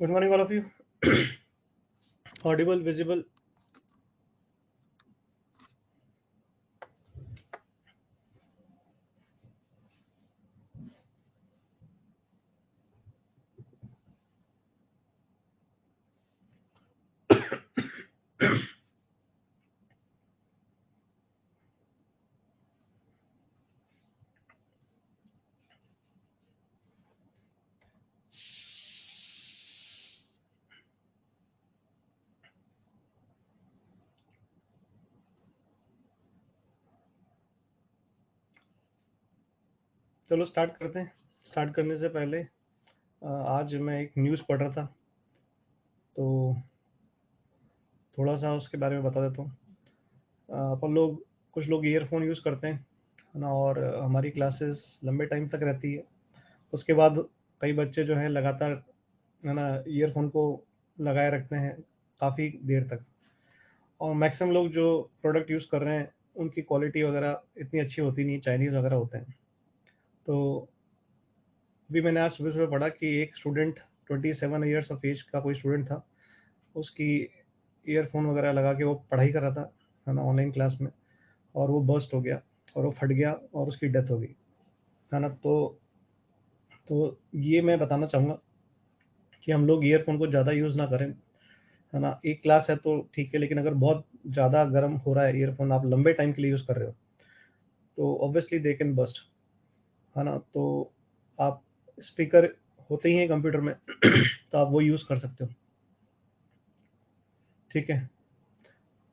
Good morning, all of you. Audible, visible. चलो start करते हैं। स्टार्ट करने से पहले आज मैं एक न्यूज़ पढ़ रहा था, तो थोड़ा सा उसके बारे में बता देता हूँ। अपन लोग कुछ लोग ईयरफोन यूज़ करते हैं, है ना, और हमारी क्लासेस लंबे टाइम तक रहती है। उसके बाद कई बच्चे जो है लगातार, है ना, ईयरफोन को लगाए रखते हैं काफ़ी देर तक। और मैक्सिमम लोग जो प्रोडक्ट यूज़ कर रहे हैं उनकी क्वालिटी वगैरह इतनी अच्छी होती नहीं, चाइनीज़ वगैरह होते हैं। तो अभी मैंने आज सुबह-सुबह पढ़ा कि एक स्टूडेंट 27 इयर्स ऑफ एज का कोई स्टूडेंट था। उसकी ईयरफ़ोन वगैरह लगा के वो पढ़ाई कर रहा था, है ना, ऑनलाइन क्लास में, और वो बर्स्ट हो गया और वो फट गया और उसकी डेथ हो गई, है ना। तो ये मैं बताना चाहूँगा कि हम लोग ईयरफ़ोन को ज़्यादा यूज़ ना करें, है ना। एक क्लास है तो ठीक है, लेकिन अगर बहुत ज़्यादा गर्म हो रहा है ईयरफ़ोन, आप लंबे टाइम के लिए यूज़ कर रहे हो, तो ऑब्वियसली दे कैन बर्स्ट, है ना। तो आप स्पीकर होते ही हैं कंप्यूटर में तो आप वो यूज़ कर सकते हो, ठीक है।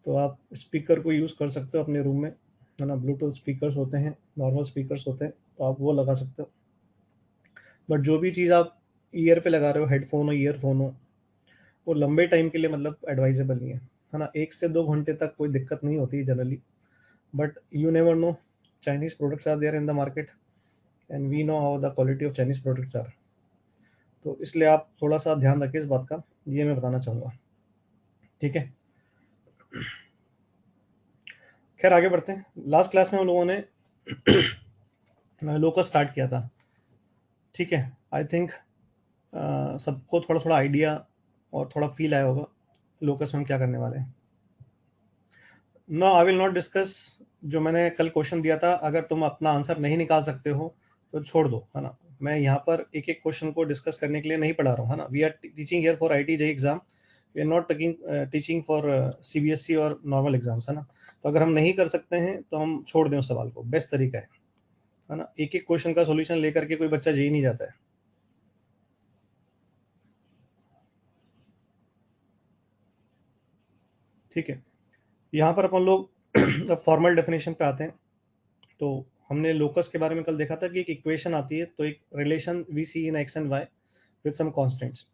तो आप स्पीकर को यूज़ कर सकते हो अपने रूम में, है ना। ब्लूटूथ स्पीकर्स होते हैं, नॉर्मल स्पीकर्स होते हैं, तो आप वो लगा सकते हो। बट जो भी चीज़ आप ईयर पे लगा रहे हो, हेडफ़ोन हो, ईयरफ़ोन हो, वो लंबे टाइम के लिए मतलब एडवाइजेबल नहीं है ना। 1 से 2 घंटे तक कोई दिक्कत नहीं होती है generally, but you never know, Chinese products are there in the market and we know how the quality of Chinese products are. तो इसलिए आप थोड़ा-सा ध्यान रखिए इस बात का, ये मैं बताना चाहूँगा, ठीक है। खैर आगे बढ़ते हैं। लास्ट क्लास में हम लोगों ने लोकस स्टार्ट किया था, ठीक है। आई थिंक सबको थोड़ा-थोड़ा आइडिया और थोड़ा फ़ील आया होगा, लोकस में हम क्या करने वाले हैं। Now I will not discuss जो मैंने कल क्वेश्चन दिया था, अगर तुम अपना आंसर नहीं निकाल सकते हो, तो छोड़ दो, है ना। मैं यहाँ पर एक-एक क्वेश्चन को डिस्कस करने के लिए नहीं पढ़ा रहा हूँ, है ना। We are teaching here for IIT JEE exam, we are not teaching for CBSE और नॉर्मल एग्ज़ाम्स, है ना। तो अगर हम नहीं कर सकते हैं, तो हम छोड़ दें उस सवाल को, बेस्ट तरीका है ना। एक-एक क्वेश्चन का सॉल्यूशन लेकर के कोई बच्चा जेईई नहीं जाता है, ठीक है। यहाँ पर अपन लोग जब फॉर्मल डेफिनेशन पे आते हैं, तो हमने लोकस के बारे में कल देखा था कि एक इक्वेशन आती है, तो एक relation we see in X and Y with some constants.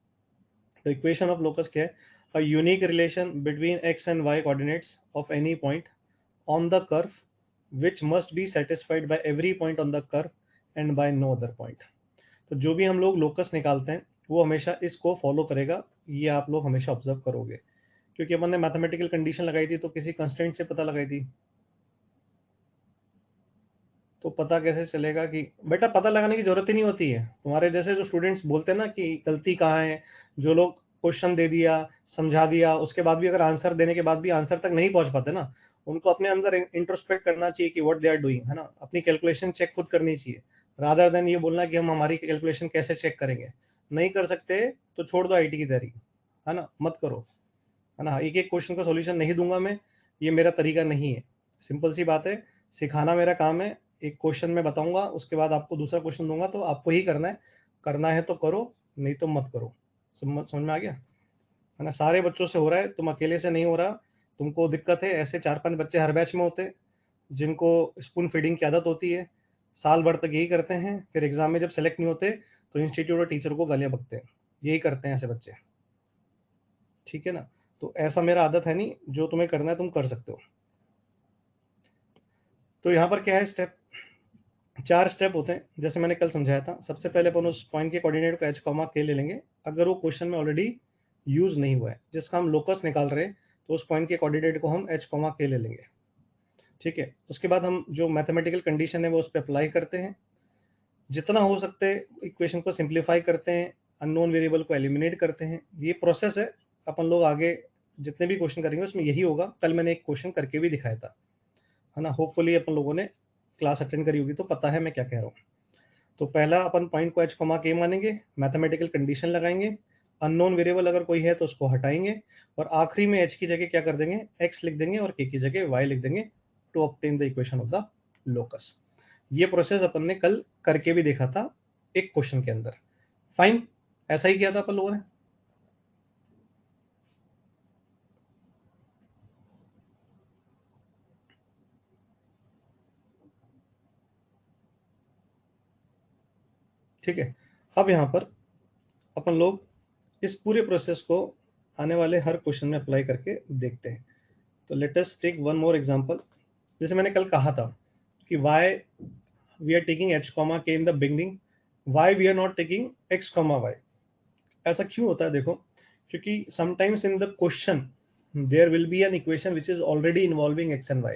तो इक्वेशन ऑफ लोकस क्या है? A unique relation between X and Y coordinates of any point on the curve which must be satisfied by every point on the curve and by no other point। तो जो भी हम लोग locus निकालते हैं वो हमेशा इसको फॉलो करेगा, ये आप लोग हमेशा ऑब्जर्व करोगे, क्योंकि अपन ने मैथमेटिकल कंडीशन लगाई थी तो किसी कंस्टेंट से पता लगाई थी। तो पता कैसे चलेगा कि बेटा, पता लगाने की जरूरत ही नहीं होती है। तुम्हारे जैसे जो स्टूडेंट्स बोलते हैं ना कि गलती कहाँ है, जो लोग क्वेश्चन दे दिया, समझा दिया, उसके बाद भी अगर आंसर देने के बाद भी आंसर तक नहीं पहुंच पाते ना, उनको अपने अंदर इंट्रोस्पेक्ट करना चाहिए कि व्हाट दे आर डूइंग, है ना। अपनी कैलकुलेशन चेक खुद करनी चाहिए, रादर देन ये बोलना कि हम हमारी कैलकुलेशन कैसे चेक करेंगे। नहीं कर सकते तो छोड़ दो आईटी की तैयारी, है ना, मत करो, है ना। एक एक क्वेश्चन का सॉल्यूशन नहीं दूंगा मैं, ये मेरा तरीका नहीं है। सिंपल सी बात है, सिखाना मेरा काम है। एक क्वेश्चन मैं बताऊंगा, उसके बाद आपको दूसरा क्वेश्चन दूंगा, तो आपको ही करना है तो करो, नहीं तो मत करो। समझ में आ गया, है ना। सारे बच्चों से हो रहा है, तुम अकेले से नहीं हो रहा। तुमको दिक्कत है, ऐसे 4-5 बच्चे हर बैच में होते हैं जिनको स्पून फीडिंग की आदत होती है, साल भर तक यही करते हैं, फिर एग्जाम में जब सेलेक्ट नहीं होते तो इंस्टीट्यूट और टीचर को गालियां बकते हैं। यही करते हैं ऐसे बच्चे, ठीक है ना। तो ऐसा मेरा आदत है नहीं, जो तुम्हें करना है तुम कर सकते हो। तो यहाँ पर क्या है स्टेप, 4 स्टेप होते हैं जैसे मैंने कल समझाया था। सबसे पहले अपन उस पॉइंट के कोऑर्डिनेट को एच कॉमा के ले लेंगे, अगर वो क्वेश्चन में ऑलरेडी यूज नहीं हुआ है, जिसका हम लोकस निकाल रहे हैं, तो उस पॉइंट के कोऑर्डिनेट को हम एच कॉमा के ले लेंगे, ठीक है। उसके बाद हम जो मैथमेटिकल कंडीशन है वो उस पर अप्लाई करते हैं, जितना हो सकते इक्वेशन को सिंप्लीफाई करते हैं, अननोन वेरिएबल को एलिमिनेट करते हैं। ये प्रोसेस है, अपन लोग आगे जितने भी क्वेश्चन करेंगे उसमें यही होगा। कल मैंने एक क्वेश्चन करके भी दिखाया था, है ना। होपफुली अपन लोगों ने क्लास अटेंड करी होगी तो पता है मैं क्या कह रहा हूँ। तो पहला अपन पॉइंट को एच कॉमा के मानेंगे, मैथमेटिकल कंडीशन लगाएंगे, अननोन वेरिएबल अगर कोई है तो उसको हटाएंगे, और आखिरी में एच की जगह क्या कर देंगे, एक्स लिख देंगे, और के की जगह वाई लिख देंगे to obtain the equation of the locus. ये प्रोसेस अपन ने कल करके भी देखा था एक क्वेश्चन के अंदर। फाइन, ऐसा ही किया था अपन लोगों ने। ठीक है, अब यहाँ पर अपन लोग इस पूरे प्रोसेस को आने वाले हर क्वेश्चन में अप्लाई करके देखते हैं। तो let us take one more example. जैसे मैंने कल कहा था कि why we are taking H comma K in the beginning, why we are not taking X comma Y. ऐसा क्यों होता है देखो, क्योंकि sometimes in the question there will be an equation which is already involving X and Y.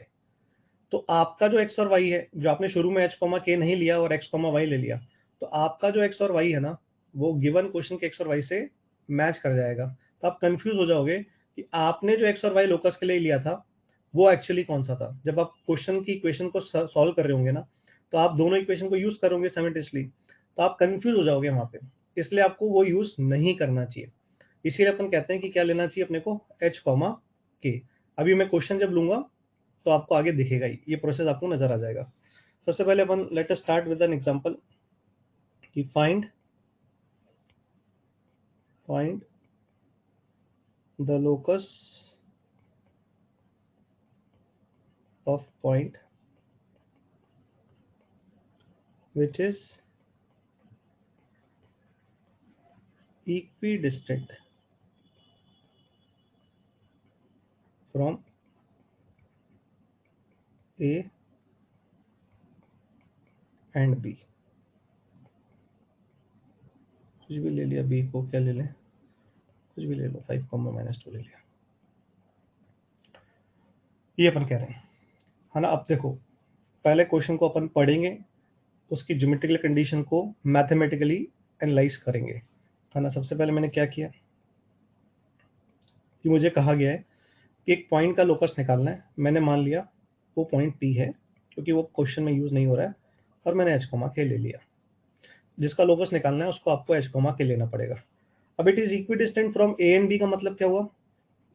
तो आपका जो x और वाई है, जो आपने शुरू में एच कॉमा के नहीं लिया और एक्स कॉमा वाई ले लिया, तो आपका जो एक्स और वाई है ना, वो गिवन क्वेश्चन के एक्स और वाई से मैच कर जाएगा। तो आप कंफ्यूज हो जाओगे कि आपने जो एक्स और वाई लोकस के लिए लिया था वो एक्चुअली कौन सा था। जब आप क्वेश्चन की इक्वेशन को सॉल्व कर रहे होंगे ना, तो आप दोनों इक्वेशन को यूज करोगे साइमल्टेनियसली, तो आप कंफ्यूज हो जाओगे वहां पे। इसलिए आपको वो यूज नहीं करना चाहिए। इसीलिए अपन कहते हैं कि क्या लेना चाहिए अपने को, एच कॉमा के। अभी मैं क्वेश्चन जब लूंगा तो आपको आगे दिखेगा ही, ये प्रोसेस आपको नजर आ जाएगा। सबसे पहले अपन let us start with an example कि find the locus of point which is equidistant from A and B। कुछ भी ले लिया, B को क्या ले लें, कुछ भी ले लो, 5, -2 ले लिया। ये अपन कह रहे हैं, है ना। अब देखो, पहले क्वेश्चन को अपन पढ़ेंगे, उसकी ज्योमेट्रिकल कंडीशन को मैथमेटिकली एनालाइज करेंगे, है ना। सबसे पहले मैंने क्या किया कि मुझे कहा गया है कि एक पॉइंट का लोकस निकालना है। मैंने मान लिया वो पॉइंट P है, क्योंकि वो क्वेश्चन में यूज नहीं हो रहा है, और मैंने एच कॉमा के ले लिया। जिसका लोकस निकालना है उसको आपको एच कॉमा के लेना पड़ेगा। अब it is equidistant from A and B का मतलब क्या हुआ,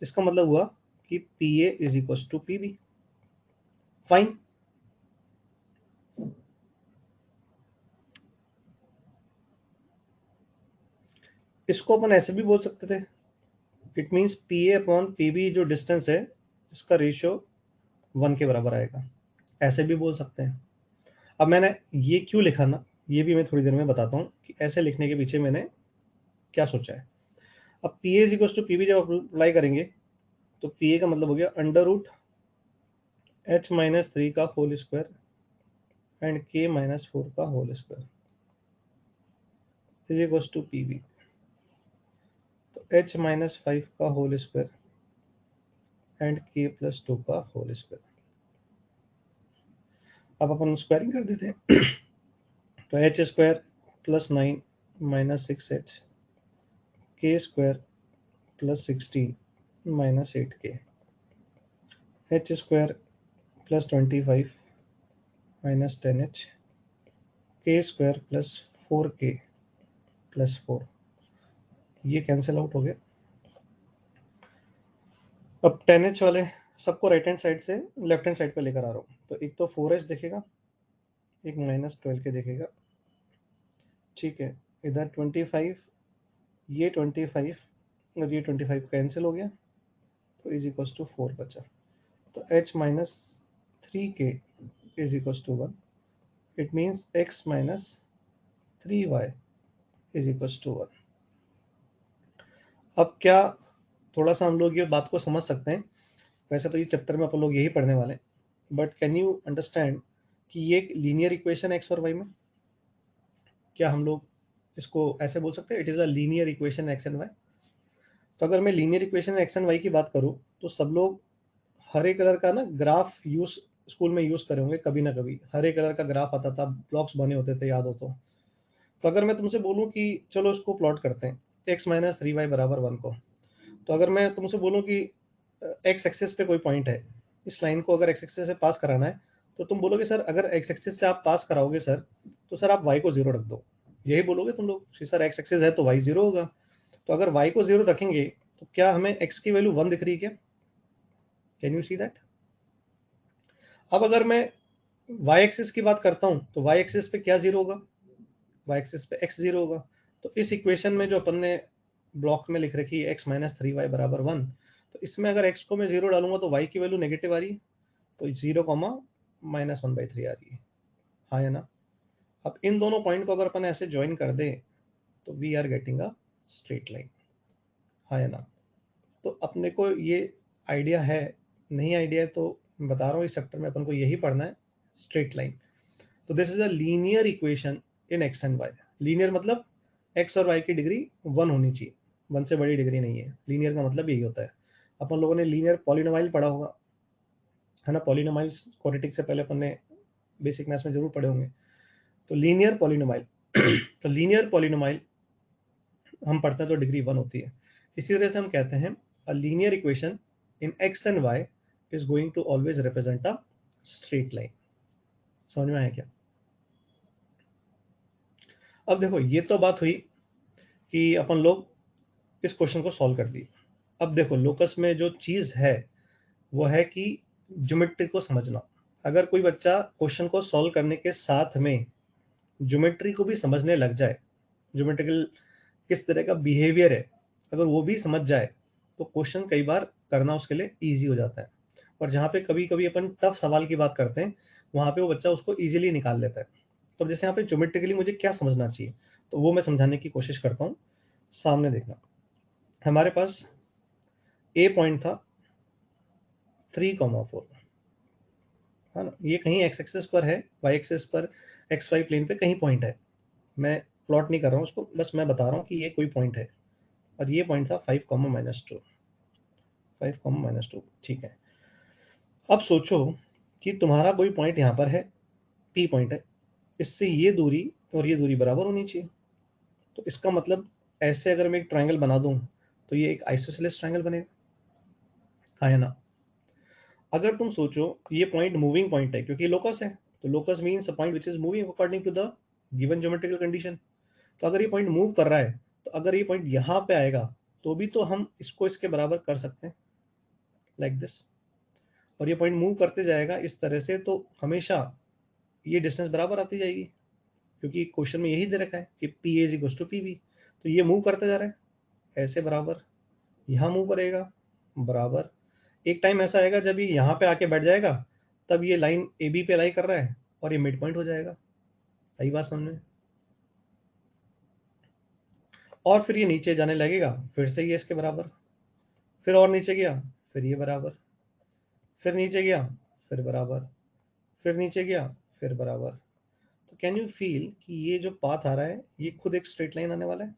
इसका मतलब हुआ कि P A is equal to P B. Fine, इसको अपन ऐसे भी बोल सकते थे, it means P A upon P B जो डिस्टेंस है इसका रेशियो 1 के बराबर आएगा, ऐसे भी बोल सकते हैं। अब मैंने ये क्यों लिखा ना, ये भी मैं थोड़ी देर में बताता हूँ कि ऐसे लिखने के पीछे मैंने क्या सोचा है। अब P A is equal to P B जब अप्लाई करेंगे तो पी ए का मतलब हो गया √H-3 का होल स्क्वायर एंड K-4 का whole square is equal to P B. तो H-5 का होल स्क्वायर एंड K+2 का होल स्क्वायर। अब अपन स्क्वायरिंग कर देते हैं। तो H² +9 -6H, K² +16 -8K, H² +25 -10H, K² +4K +4। ये कैंसिल आउट हो गया। अब 10H वाले सबको राइट हैंड साइड से लेफ्ट हैंड साइड पे लेकर आ रहा हूँ। तो एक तो 4H दिखेगा, एक -12 के दिखेगा, ठीक है। इधर 25, ये 25 और ये 25 कैंसिल हो गया, तो इज इक्वल टू 4 बचा। तो H-3K is equal to 1। It means X-3Y is equal to 1। अब क्या थोड़ा सा हम लोग ये बात को समझ सकते हैं, वैसे तो ये चैप्टर में अपन लोग यही पढ़ने वाले हैं, बट कैन यू अंडरस्टैंड कि ये एक लीनियर इक्वेशन एक्स और वाई में, क्या हम लोग इसको ऐसे बोल सकते हैं, it is a linear equation X and Y. तो अगर मैं linear equation X and Y की बात करूँ तो सब लोग हरे कलर का ना ग्राफ यूज स्कूल में यूज करे होंगे कभी ना कभी। हरे कलर का ग्राफ आता था, ब्लॉक्स बने होते थे, याद हो तो। तो अगर मैं तुमसे बोलूँ कि चलो इसको प्लॉट करते हैं, x माइनस 3y बराबर 1 को, तो अगर मैं तुमसे बोलूँ कि एक्स एक्सिस पे कोई पॉइंट है, इस लाइन को अगर एक्स एक्सिस से पास कराना है, तो तुम बोलोगे सर अगर एक्स एक्सिस से आप पास कराओगे सर, तो सर आप वाई को जीरो रख दो, यही बोलोगे तुम लोग कि सर एक्स एक्सिस है तो वाई जीरो होगा। तो अगर वाई को जीरो रखेंगे तो क्या हमें एक्स की वैल्यू 1 दिख रही है क्या? Can you see that? अब अगर मैं वाई एक्सिस की बात करता हूँ तो वाई एक्सिस पे क्या जीरो होगा? वाई एक्सिस पे एक्स जीरो होगा। तो इस इक्वेशन में जो अपन ने ब्लॉक में लिख रखी है एक्स माइनस 3y बराबर 1, तो इसमें अगर एक्स को मैं जीरो डालूंगा तो वाई की वैल्यू नेगेटिव आ रही है, तो जीरो कॉमा माइनस 1/3 आ रही है। हाँ या ना? अब इन दोनों पॉइंट को अगर अपन ऐसे ज्वाइन कर दे तो we are getting a straight line. हाँ या ना? तो अपने को ये आइडिया है, नहीं आइडिया है तो मैं बता रहा हूँ, इस सेक्टर में अपन को यही पढ़ना है, स्ट्रेट लाइन। तो this is a linear equation in X and Y. Linear मतलब एक्स और वाई की डिग्री 1 होनी चाहिए, 1 से बड़ी डिग्री नहीं है। लीनियर का मतलब यही होता है। अपन लोगों ने लीनियर पॉलिनोमाइल पढ़ा होगा, है ना? पॉलिनोमाइल्स क्वाड्रेटिक से पहले अपन ने बेसिक मैथ्स में जरूर पढ़े होंगे। तो लीनियर पॉलिनोमाइल तो लीनियर पॉलिनोमाइल हम पढ़ते हैं तो डिग्री 1 होती है। इसी तरह से हम कहते हैं a linear equation in X and Y is going to always represent a straight line. समझ में आया क्या? अब देखो ये तो बात हुई कि अपन लोग इस क्वेश्चन को सॉल्व कर दिए। अब देखो लोकस में जो चीज है वो है कि ज्योमेट्री को समझना। अगर कोई बच्चा क्वेश्चन को सॉल्व करने के साथ में ज्योमेट्री को भी समझने लग जाए, ज्योमेट्रिकल किस तरह का बिहेवियर है अगर वो भी समझ जाए, तो क्वेश्चन कई बार करना उसके लिए ईजी हो जाता है। और जहाँ पे कभी कभी अपन टफ सवाल की बात करते हैं, वहाँ पे वो बच्चा उसको ईजिली निकाल लेता है। तो जैसे यहाँ पे ज्योमेट्रिकली मुझे क्या समझना चाहिए, तो वो मैं समझाने की कोशिश करता हूँ। सामने देखना, हमारे पास ए पॉइंट था 3,4, है ना? ये कहीं एक्स एक्सिस पर है, वाई एक्सिस पर एक्स वाई प्लेन पे कहीं पॉइंट है। मैं प्लॉट नहीं कर रहा हूँ उसको, बस मैं बता रहा हूँ कि ये कोई पॉइंट है। और ये पॉइंट था 5,-2, 5,-2, ठीक है। अब सोचो कि तुम्हारा कोई पॉइंट यहाँ पर है, पी पॉइंट है, इससे ये दूरी और ये दूरी बराबर होनी चाहिए। तो इसका मतलब ऐसे अगर मैं एक ट्रायंगल बना दूं तो ये एक आइसोसेलेस ट्रायंगल बनेगा। हाँ या ना? अगर तुम सोचो ये पॉइंट मूविंग पॉइंट है क्योंकि लोकस है, तो locus means a point which is moving according to the given geometrical condition. तो अगर ये पॉइंट मूव कर रहा है, तो अगर ये पॉइंट यहाँ पे आएगा तो भी तो हम इसको इसके बराबर कर सकते हैं, लाइक दिस। और ये पॉइंट मूव करते जाएगा इस तरह से, तो हमेशा ये डिस्टेंस बराबर आती जाएगी, क्योंकि क्वेश्चन में यही दे रखा है कि P A equal to P B. तो ये मूव करते जा रहा है ऐसे बराबर, यहाँ मूव करेगा बराबर। एक टाइम ऐसा आएगा जब ये यहाँ पे आके बैठ जाएगा, तब ये लाइन ए बी पे लाई कर रहा है और ये मिड पॉइंट हो जाएगा। सही बात समझ में? और फिर ये नीचे जाने लगेगा, फिर से ये इसके बराबर, फिर और नीचे गया, फिर ये बराबर, फिर नीचे गया, फिर बराबर, फिर नीचे गया, फिर बराबर। तो कैन यू फील कि ये जो पाथ आ रहा है ये खुद एक स्ट्रेट लाइन आने वाला है,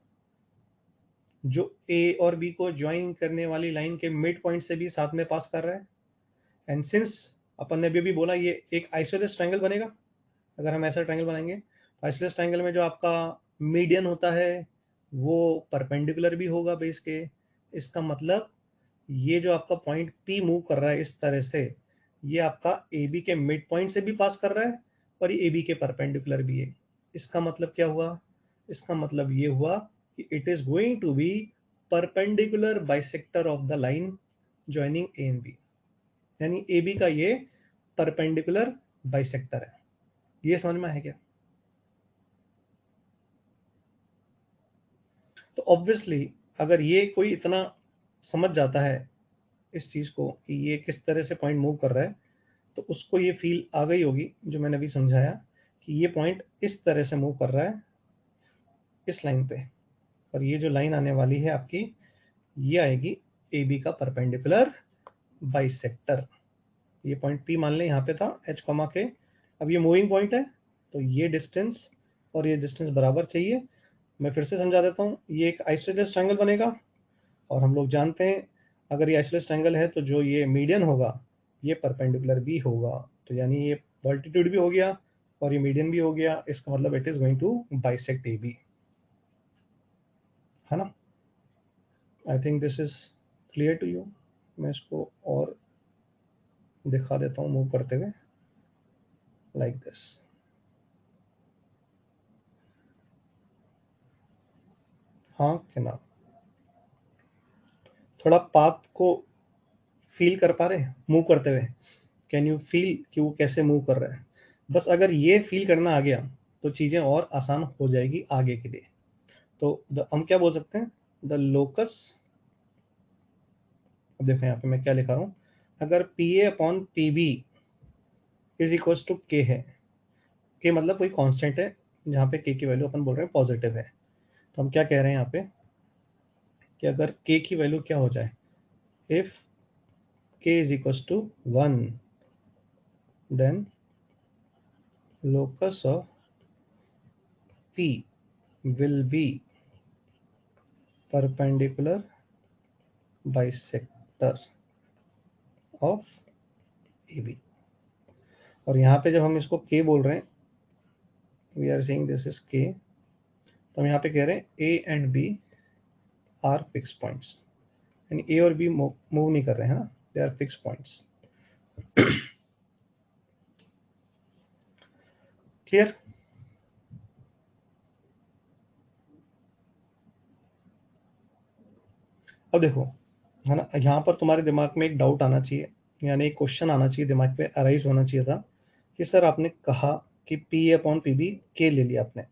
जो ए और बी को ज्वाइन करने वाली लाइन के मिड पॉइंट से भी साथ में पास कर रहा है। एंड सिंस अपन ने अभी बोला ये एक आइसोलेस ट्रायंगल बनेगा, अगर हम ऐसा ट्रायंगल बनाएंगे तो आइसोलेस ट्रायंगल में जो आपका मीडियन होता है वो परपेंडिकुलर भी होगा बेस के। इसका मतलब ये जो आपका पॉइंट पी मूव कर रहा है इस तरह से, ये आपका ए बी के मिड पॉइंट से भी पास कर रहा है और ये ए बी के परपेंडिकुलर भी है। इसका मतलब क्या हुआ? इसका मतलब ये हुआ कि it is going to be perpendicular bisector of the line joining A and B. यानी ए बी का ये परपेंडिकुलर बाइसेक्टर है। ये समझ में है क्या? तो ऑब्वियसली अगर ये कोई इतना समझ जाता है इस चीज को कि ये किस तरह से पॉइंट मूव कर रहा है, तो उसको ये फील आ गई होगी जो मैंने अभी समझाया कि ये पॉइंट इस तरह से मूव कर रहा है इस लाइन पे, और ये जो लाइन आने वाली है आपकी, ये आएगी ए बी का परपेंडिकुलर बाइसेक्टर। ये पॉइंट पी मान लें यहाँ पे था एच कॉमा के। अब ये मूविंग पॉइंट है, तो ये डिस्टेंस और ये डिस्टेंस बराबर चाहिए। मैं फिर से समझा देता हूँ, ये एक आइसोसेलेस ट्रायंगल बनेगा और हम लोग जानते हैं अगर ये आइसोसेलेस ट्रायंगल है तो जो ये मीडियन होगा ये परपेंडिकुलर भी होगा। तो यानी ये पॉल्टीट्यूड भी हो गया और ये मीडियन भी हो गया, इसका मतलब it is going to bisect A B, है ना। I think this is clear to you. मैं इसको और दिखा देता हूँ मूव करते हुए, लाइक दिस। हाँ कि ना, थोड़ा पाथ को फील कर पा रहे हैं मूव करते हुए? कैन यू फील कि वो कैसे मूव कर रहा है? बस अगर ये फील करना आ गया तो चीज़ें और आसान हो जाएगी आगे के लिए। तो हम क्या बोल सकते हैं, द लोकस, अब देखो यहाँ पे मैं क्या लिखा रहा हूँ, अगर P A upon P B is equal to K है, के मतलब कोई कांस्टेंट है जहाँ पे के की वैल्यू अपन बोल रहे हैं पॉजिटिव है, तो हम क्या कह रहे हैं यहाँ पे कि अगर के की वैल्यू क्या हो जाए, if K is equal to 1 then locus of P will be perpendicular bisector of AB। और यहाँ पे जब हम इसको K बोल रहे हैं, we are saying this is K, तो हम यहाँ पे कह रहे हैं A and B are fix points, यानी A और B मूव नहीं कर रहे हैं ना, they are fix points. Clear? अब देखो, है ना, यहाँ पर तुम्हारे दिमाग में एक डाउट आना चाहिए, यानी एक क्वेश्चन आना चाहिए दिमाग पे, अराइज होना चाहिए था कि सर आपने कहा कि P A upon P B K ले लिया आपने,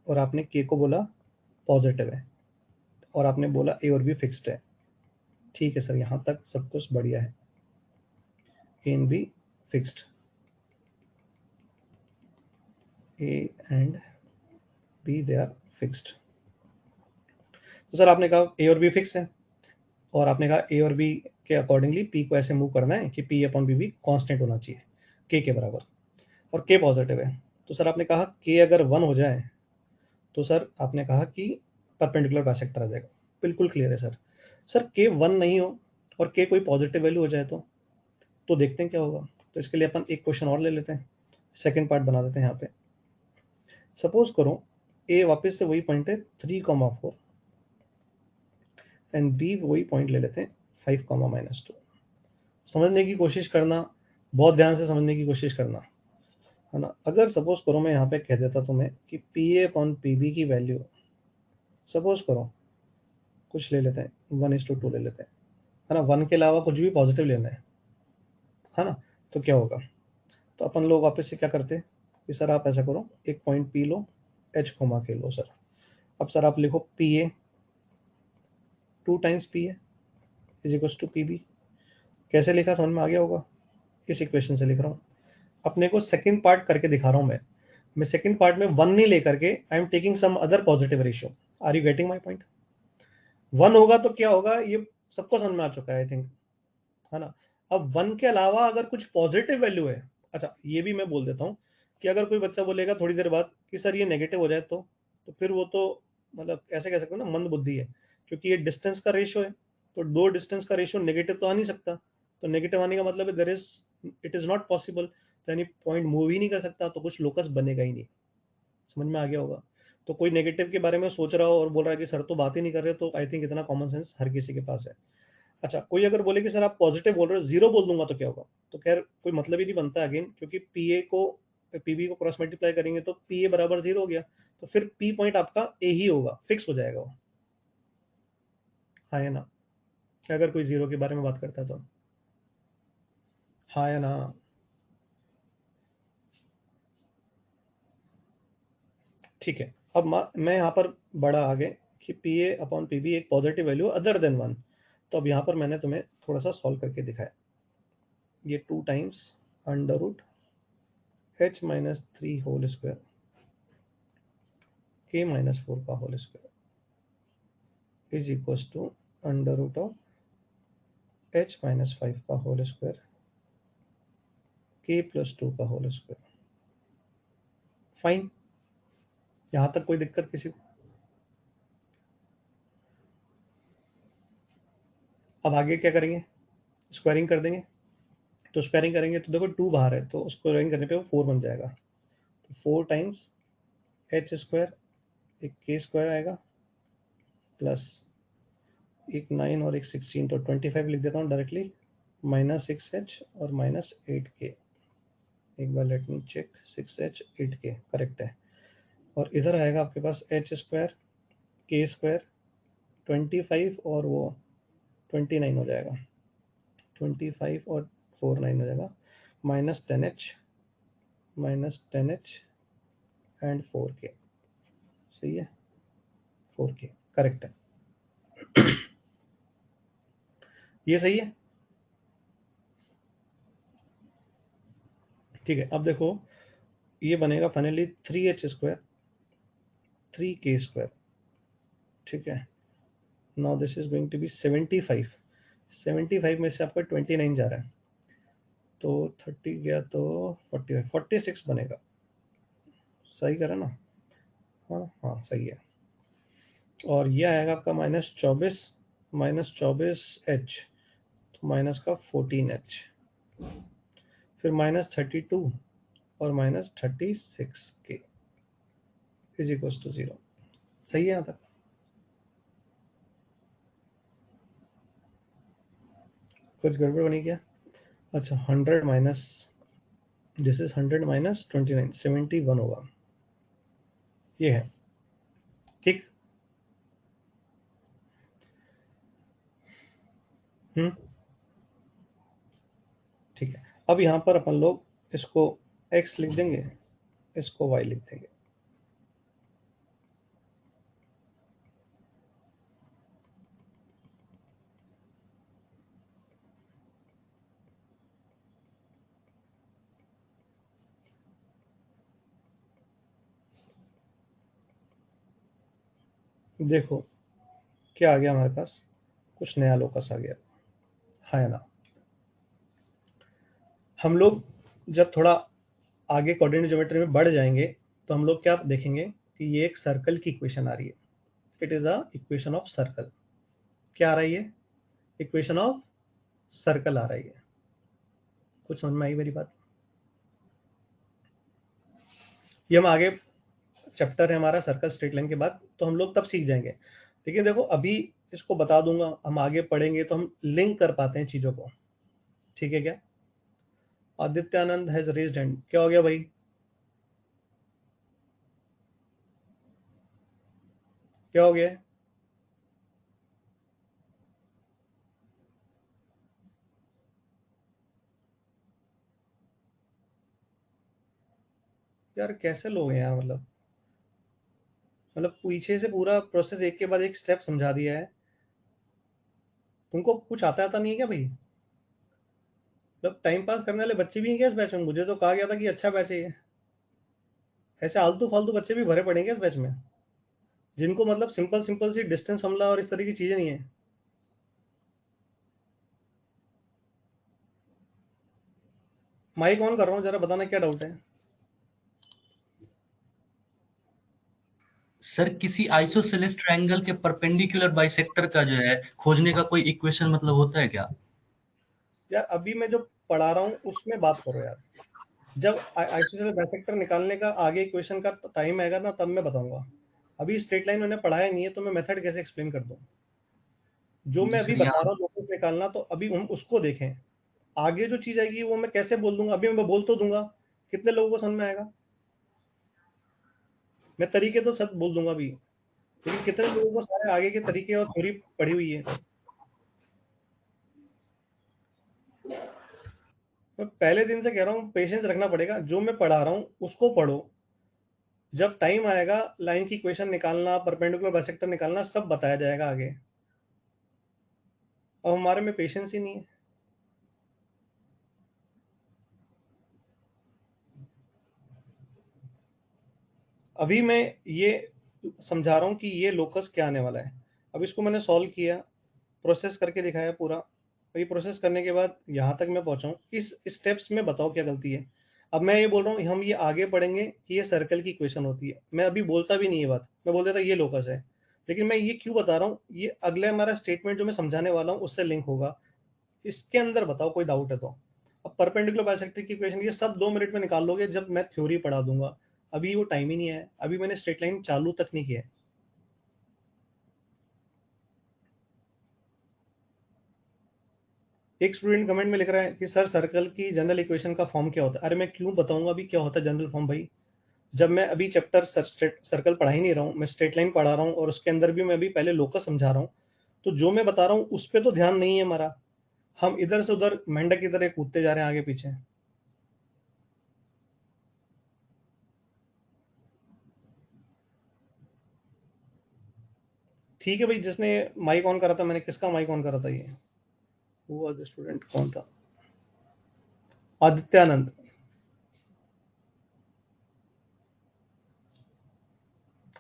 और आपने के को बोला पॉजिटिव है, और आपने बोला ए और बी फिक्स्ड है। ठीक है सर, यहाँ तक सब कुछ बढ़िया है, A and B fixed, A and B they are fixed. तो सर आपने कहा ए और बी फिक्स है, और आपने कहा ए और बी के अकॉर्डिंगली पी को ऐसे मूव करना है कि पी अपॉन बी भी कांस्टेंट होना चाहिए के बराबर, और के पॉजिटिव है। तो सर आपने कहा के अगर 1 हो जाए तो सर आपने कहा कि परपेंडिकुलर बाइसेक्टर आ जाएगा। बिल्कुल क्लियर है सर। सर के 1 नहीं हो और के कोई पॉजिटिव वैल्यू हो जाए तो देखते हैं क्या होगा। तो इसके लिए अपन एक क्वेश्चन और ले लेते हैं, सेकेंड पार्ट बना देते हैं यहाँ पे। सपोज करो ए वापस से वही पॉइंट है 3,4 एंड बी वही पॉइंट ले लेते हैं 5,-2। समझने की कोशिश करना, बहुत ध्यान से समझने की कोशिश करना, है ना। अगर सपोज करो मैं यहाँ पे कह देता तुम्हें कि P A upon P B की वैल्यू, सपोज करो कुछ ले लेते हैं 1:2 ले लेते हैं, है ना, 1 के अलावा कुछ भी पॉजिटिव लेना है ना। तो क्या होगा, तो अपन लोग वापस से क्या करते हैं कि सर आप ऐसा करो, एक पॉइंट पी लो, एच घुमा के लो सर। अब सर आप लिखो P A 2 times P A is equal to P B. कैसे लिखा समझ में आ गया होगा, इस इक्वेशन से लिख रहा हूँ। अपने को सेकंड पार्ट करके दिखा रहा हूँ मैं सेकंड पार्ट में 1 नहीं लेकर के I am taking some other positive ratio. Are you getting my point? 1 होगा तो क्या होगा, ये सबको समझ में आ चुका है आई थिंक, है ना। अब 1 के अलावा अगर कुछ पॉजिटिव वैल्यू है, अच्छा ये भी मैं बोल देता हूँ कि अगर कोई बच्चा बोलेगा थोड़ी देर बाद कि सर ये नेगेटिव हो जाए तो फिर वो तो मतलब ऐसे कह सकते हैं ना, मंद बुद्धि है, क्योंकि ये डिस्टेंस का रेशियो है, तो दो डिस्टेंस का रेशियो नेगेटिव तो आ नहीं सकता। तो नेगेटिव आने का मतलब है there is, it is not possible, यानी पॉइंट मूव ही नहीं कर सकता, तो कुछ लोकस बनेगा ही नहीं। समझ में आ गया होगा। तो कोई नेगेटिव के बारे में सोच रहा हो और बोल रहा है कि सर तो बात ही नहीं कर रहे, तो आई थिंक इतना कॉमन सेंस हर किसी के पास है। अच्छा, कोई अगर बोले कि सर आप पॉजिटिव बोल रहे हो, जीरो बोल दूंगा तो क्या होगा, तो खैर कोई मतलब ही नहीं बनता अगेन, क्योंकि पीए को पीबी को क्रॉस मल्टीप्लाई करेंगे तो पीए बराबर जीरो हो गया, तो फिर पी पॉइंट आपका ए ही होगा, फिक्स हो जाएगा वो। हाँ या ना? क्या अगर कोई जीरो के बारे में बात करता है तो? हाँ या ना? ठीक है, अब मैं यहाँ पर बड़ा आगे कि P A upon P B एक पॉजिटिव वैल्यू अदर देन 1। तो अब यहाँ पर मैंने तुम्हें थोड़ा सा सॉल्व करके दिखाया, ये 2 times under root h-3 whole square k-4 का whole square is equal to under root of h-5 का होल स्क्वायर k+2 का होल स्क्वायर। फाइन, यहाँ तक कोई दिक्कत किसी को? अब आगे क्या करेंगे, स्क्वायरिंग कर देंगे। तो स्क्वायरिंग करेंगे तो देखो 2 बाहर है, तो स्क्वायरिंग करने पे वो 4 बन जाएगा। 4 टाइम्स एच स्क्वायर, एक के स्क्वायर आएगा, प्लस एक 9 और एक 16, तो 25 लिख देता हूँ डायरेक्टली, माइनस 6h और माइनस 8k। एक बार let me check, 6h 8k correct है। और इधर आएगा आपके पास एच स्क्वायर के स्क्वायर 25 और वो 29 हो जाएगा, 25 और 4 9 हो जाएगा, माइनस 10h एंड 4k। सही है, 4k करेक्ट है, ये सही है। ठीक है, अब देखो ये बनेगा finally 3h square 3k square. ठीक है, now this is going to be 75 में से आपका 29 जा रहा है, तो 30 गया तो 46 बनेगा। सही करा ना? हाँ हाँ सही है। और ये आएगा आपका -24h, तो माइनस का 14h, फिर -32 और -36k इज इक्वल टू 0। सही है यहाँ तक? कुछ गड़बड़ बनी क्या? अच्छा, 100 माइनस दिस इज 100 माइनस 29, 71 होगा, ये है। ठीक। ठीक है, अब यहाँ पर अपन लोग इसको x लिख देंगे, इसको y लिख देंगे। देखो क्या आ गया हमारे पास, कुछ नया लोकस आ गया है ना। हम लोग जब थोड़ा आगे कोऑर्डिनेट ज्योमेट्री में बढ़ जाएंगे तो हम लोग क्या देखेंगे कि ये एक सर्कल की इक्वेशन आ रही है। It is a equation of circle. क्या आ रही है? इक्वेशन ऑफ सर्कल आ रही है। कुछ समझ में आई मेरी बात? ये हम आगे चैप्टर है हमारा सर्कल स्ट्रेट लाइन के बाद, तो हम लोग तब सीख जाएंगे। लेकिन देखो अभी इसको बता दूंगा, हम आगे पढ़ेंगे तो हम लिंक कर पाते हैं चीजों को। ठीक है क्या? आदित्यानंद हैज रेज्ड हैंड, क्या हो गया भाई? क्या हो गया? यार कैसे लोग हैं यार, मतलब पीछे से पूरा प्रोसेस एक के बाद एक स्टेप समझा दिया है, तुमको कुछ आता नहीं है क्या भाई? मतलब टाइम पास करने वाले बच्चे भी हैं क्या इस बैच में? मुझे तो कहा गया था कि अच्छा बैच है ये। ऐसे आलतू फालतू बच्चे भी भरे पड़ेंगे इस बैच में, जिनको मतलब सिंपल सिंपल सी डिस्टेंस फॉर्मूला और इस तरह की चीजें नहीं है। माइक ऑन कर रहा हूँ, जरा बताना क्या डाउट है। सर किसी आइसोसेलेस ट्रायंगल के परपेंडिकुलर बाइसेक्टर का जो है खोजने का कोई इक्वेशन मतलब होता है क्या? यार अभी मैं जो पढ़ा रहा हूँ उसमें बात करो यार, जब आइसोसेलेस बाइसेक्टर निकालने का आगे इक्वेशन का टाइम आएगा ना तब मैं बताऊंगा। अभी स्ट्रेट लाइन मैंने पढ़ाया नहीं है तो मैं मेथड कैसे एक्सप्लेन कर दूं। जो जी मैं अभी सर, बता यहाँ रहा हूँ लोकस निकालना, तो अभी हम उसको देखें। आगे जो चीज आएगी वो मैं कैसे बोल दूंगा, अभी मैं बोल तो दूंगा, कितने लोगों को समझ में आएगा? मैं तरीके तो सब बोल दूंगा अभी, लेकिन कितने लोगों को सारे आगे के तरीके और थ्योरी पढ़ी हुई है? मैं पहले दिन से कह रहा हूँ पेशेंस रखना पड़ेगा, जो मैं पढ़ा रहा हूँ उसको पढ़ो। जब टाइम आएगा लाइन की इक्वेशन निकालना, परपेंडिकुलर बाइसेक्टर निकालना, सब बताया जाएगा आगे। अब हमारे में पेशेंस ही नहीं है। अभी मैं ये समझा रहा हूँ कि ये लोकस क्या आने वाला है। अब इसको मैंने सॉल्व किया, प्रोसेस करके दिखाया पूरा। ये प्रोसेस करने के बाद यहाँ तक मैं पहुँचा हूँ, इस स्टेप्स में बताओ क्या गलती है। अब मैं ये बोल रहा हूँ हम ये आगे पढ़ेंगे कि ये सर्कल की इक्वेशन होती है, मैं अभी बोलता भी नहीं ये बात, मैं बोल देता ये लोकस है। लेकिन मैं ये क्यों बता रहा हूँ, ये अगले हमारा स्टेटमेंट जो मैं समझाने वाला हूँ उससे लिंक होगा। इसके अंदर बताओ कोई डाउट है तो। अब परपेंडिकुलर बाइसेक्टर की इक्वेशन ये सब 2 मिनट में निकाल लोगे जब मैं थ्योरी पढ़ा दूंगा। अभी वो टाइम ही नहीं है, अभी मैंने स्ट्रेट लाइन चालू तक नहीं किया है। एक स्टूडेंट कमेंट में लिख रहा है कि सर सर्कल की जनरल इक्वेशन का फॉर्म क्या होता है? अरे मैं क्यों बताऊंगा अभी क्या होता है जनरल फॉर्म भाई, जब मैं अभी चैप्टर सर्कल पढ़ा ही नहीं रहा हूँ, मैं स्ट्रेट लाइन पढ़ा रहा हूँ और उसके अंदर भी मैं अभी पहले लोकस समझा रहा हूँ, तो जो मैं बता रहा हूँ उस पर तो ध्यान नहीं है हमारा, हम इधर से उधर मेंढक की तरह कूदते जा रहे हैं आगे पीछे। ठीक है भाई, जिसने माइक ऑन करा था, मैंने किसका माइक ऑन करा था? ये वो स्टूडेंट कौन था? आदित्यानंद।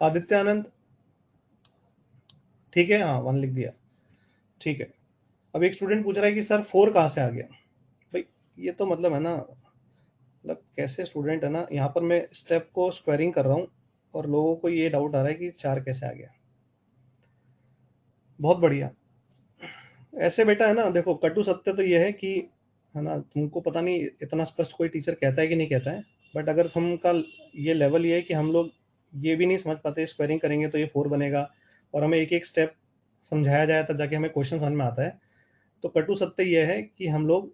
आदित्यानंद, ठीक है, हाँ 1 लिख दिया, ठीक है। अब एक स्टूडेंट पूछ रहा है कि सर 4 कहाँ से आ गया? भाई ये तो मतलब है ना, मतलब कैसे स्टूडेंट है ना, यहाँ पर मैं स्टेप को स्क्वायरिंग कर रहा हूँ और लोगों को ये डाउट आ रहा है कि 4 कैसे आ गया। बहुत बढ़िया। ऐसे बेटा है ना, देखो कटु सत्य तो ये है कि, है ना, तुमको पता नहीं इतना स्पष्ट कोई टीचर कहता है कि नहीं कहता है, बट अगर हमका ये लेवल ये है कि हम लोग ये भी नहीं समझ पाते स्क्वायरिंग करेंगे तो ये 4 बनेगा, और हमें एक एक स्टेप समझाया जाए तब जाके हमें क्वेश्चन समझ में आता है। तो कटु सत्य ये है कि हम लोग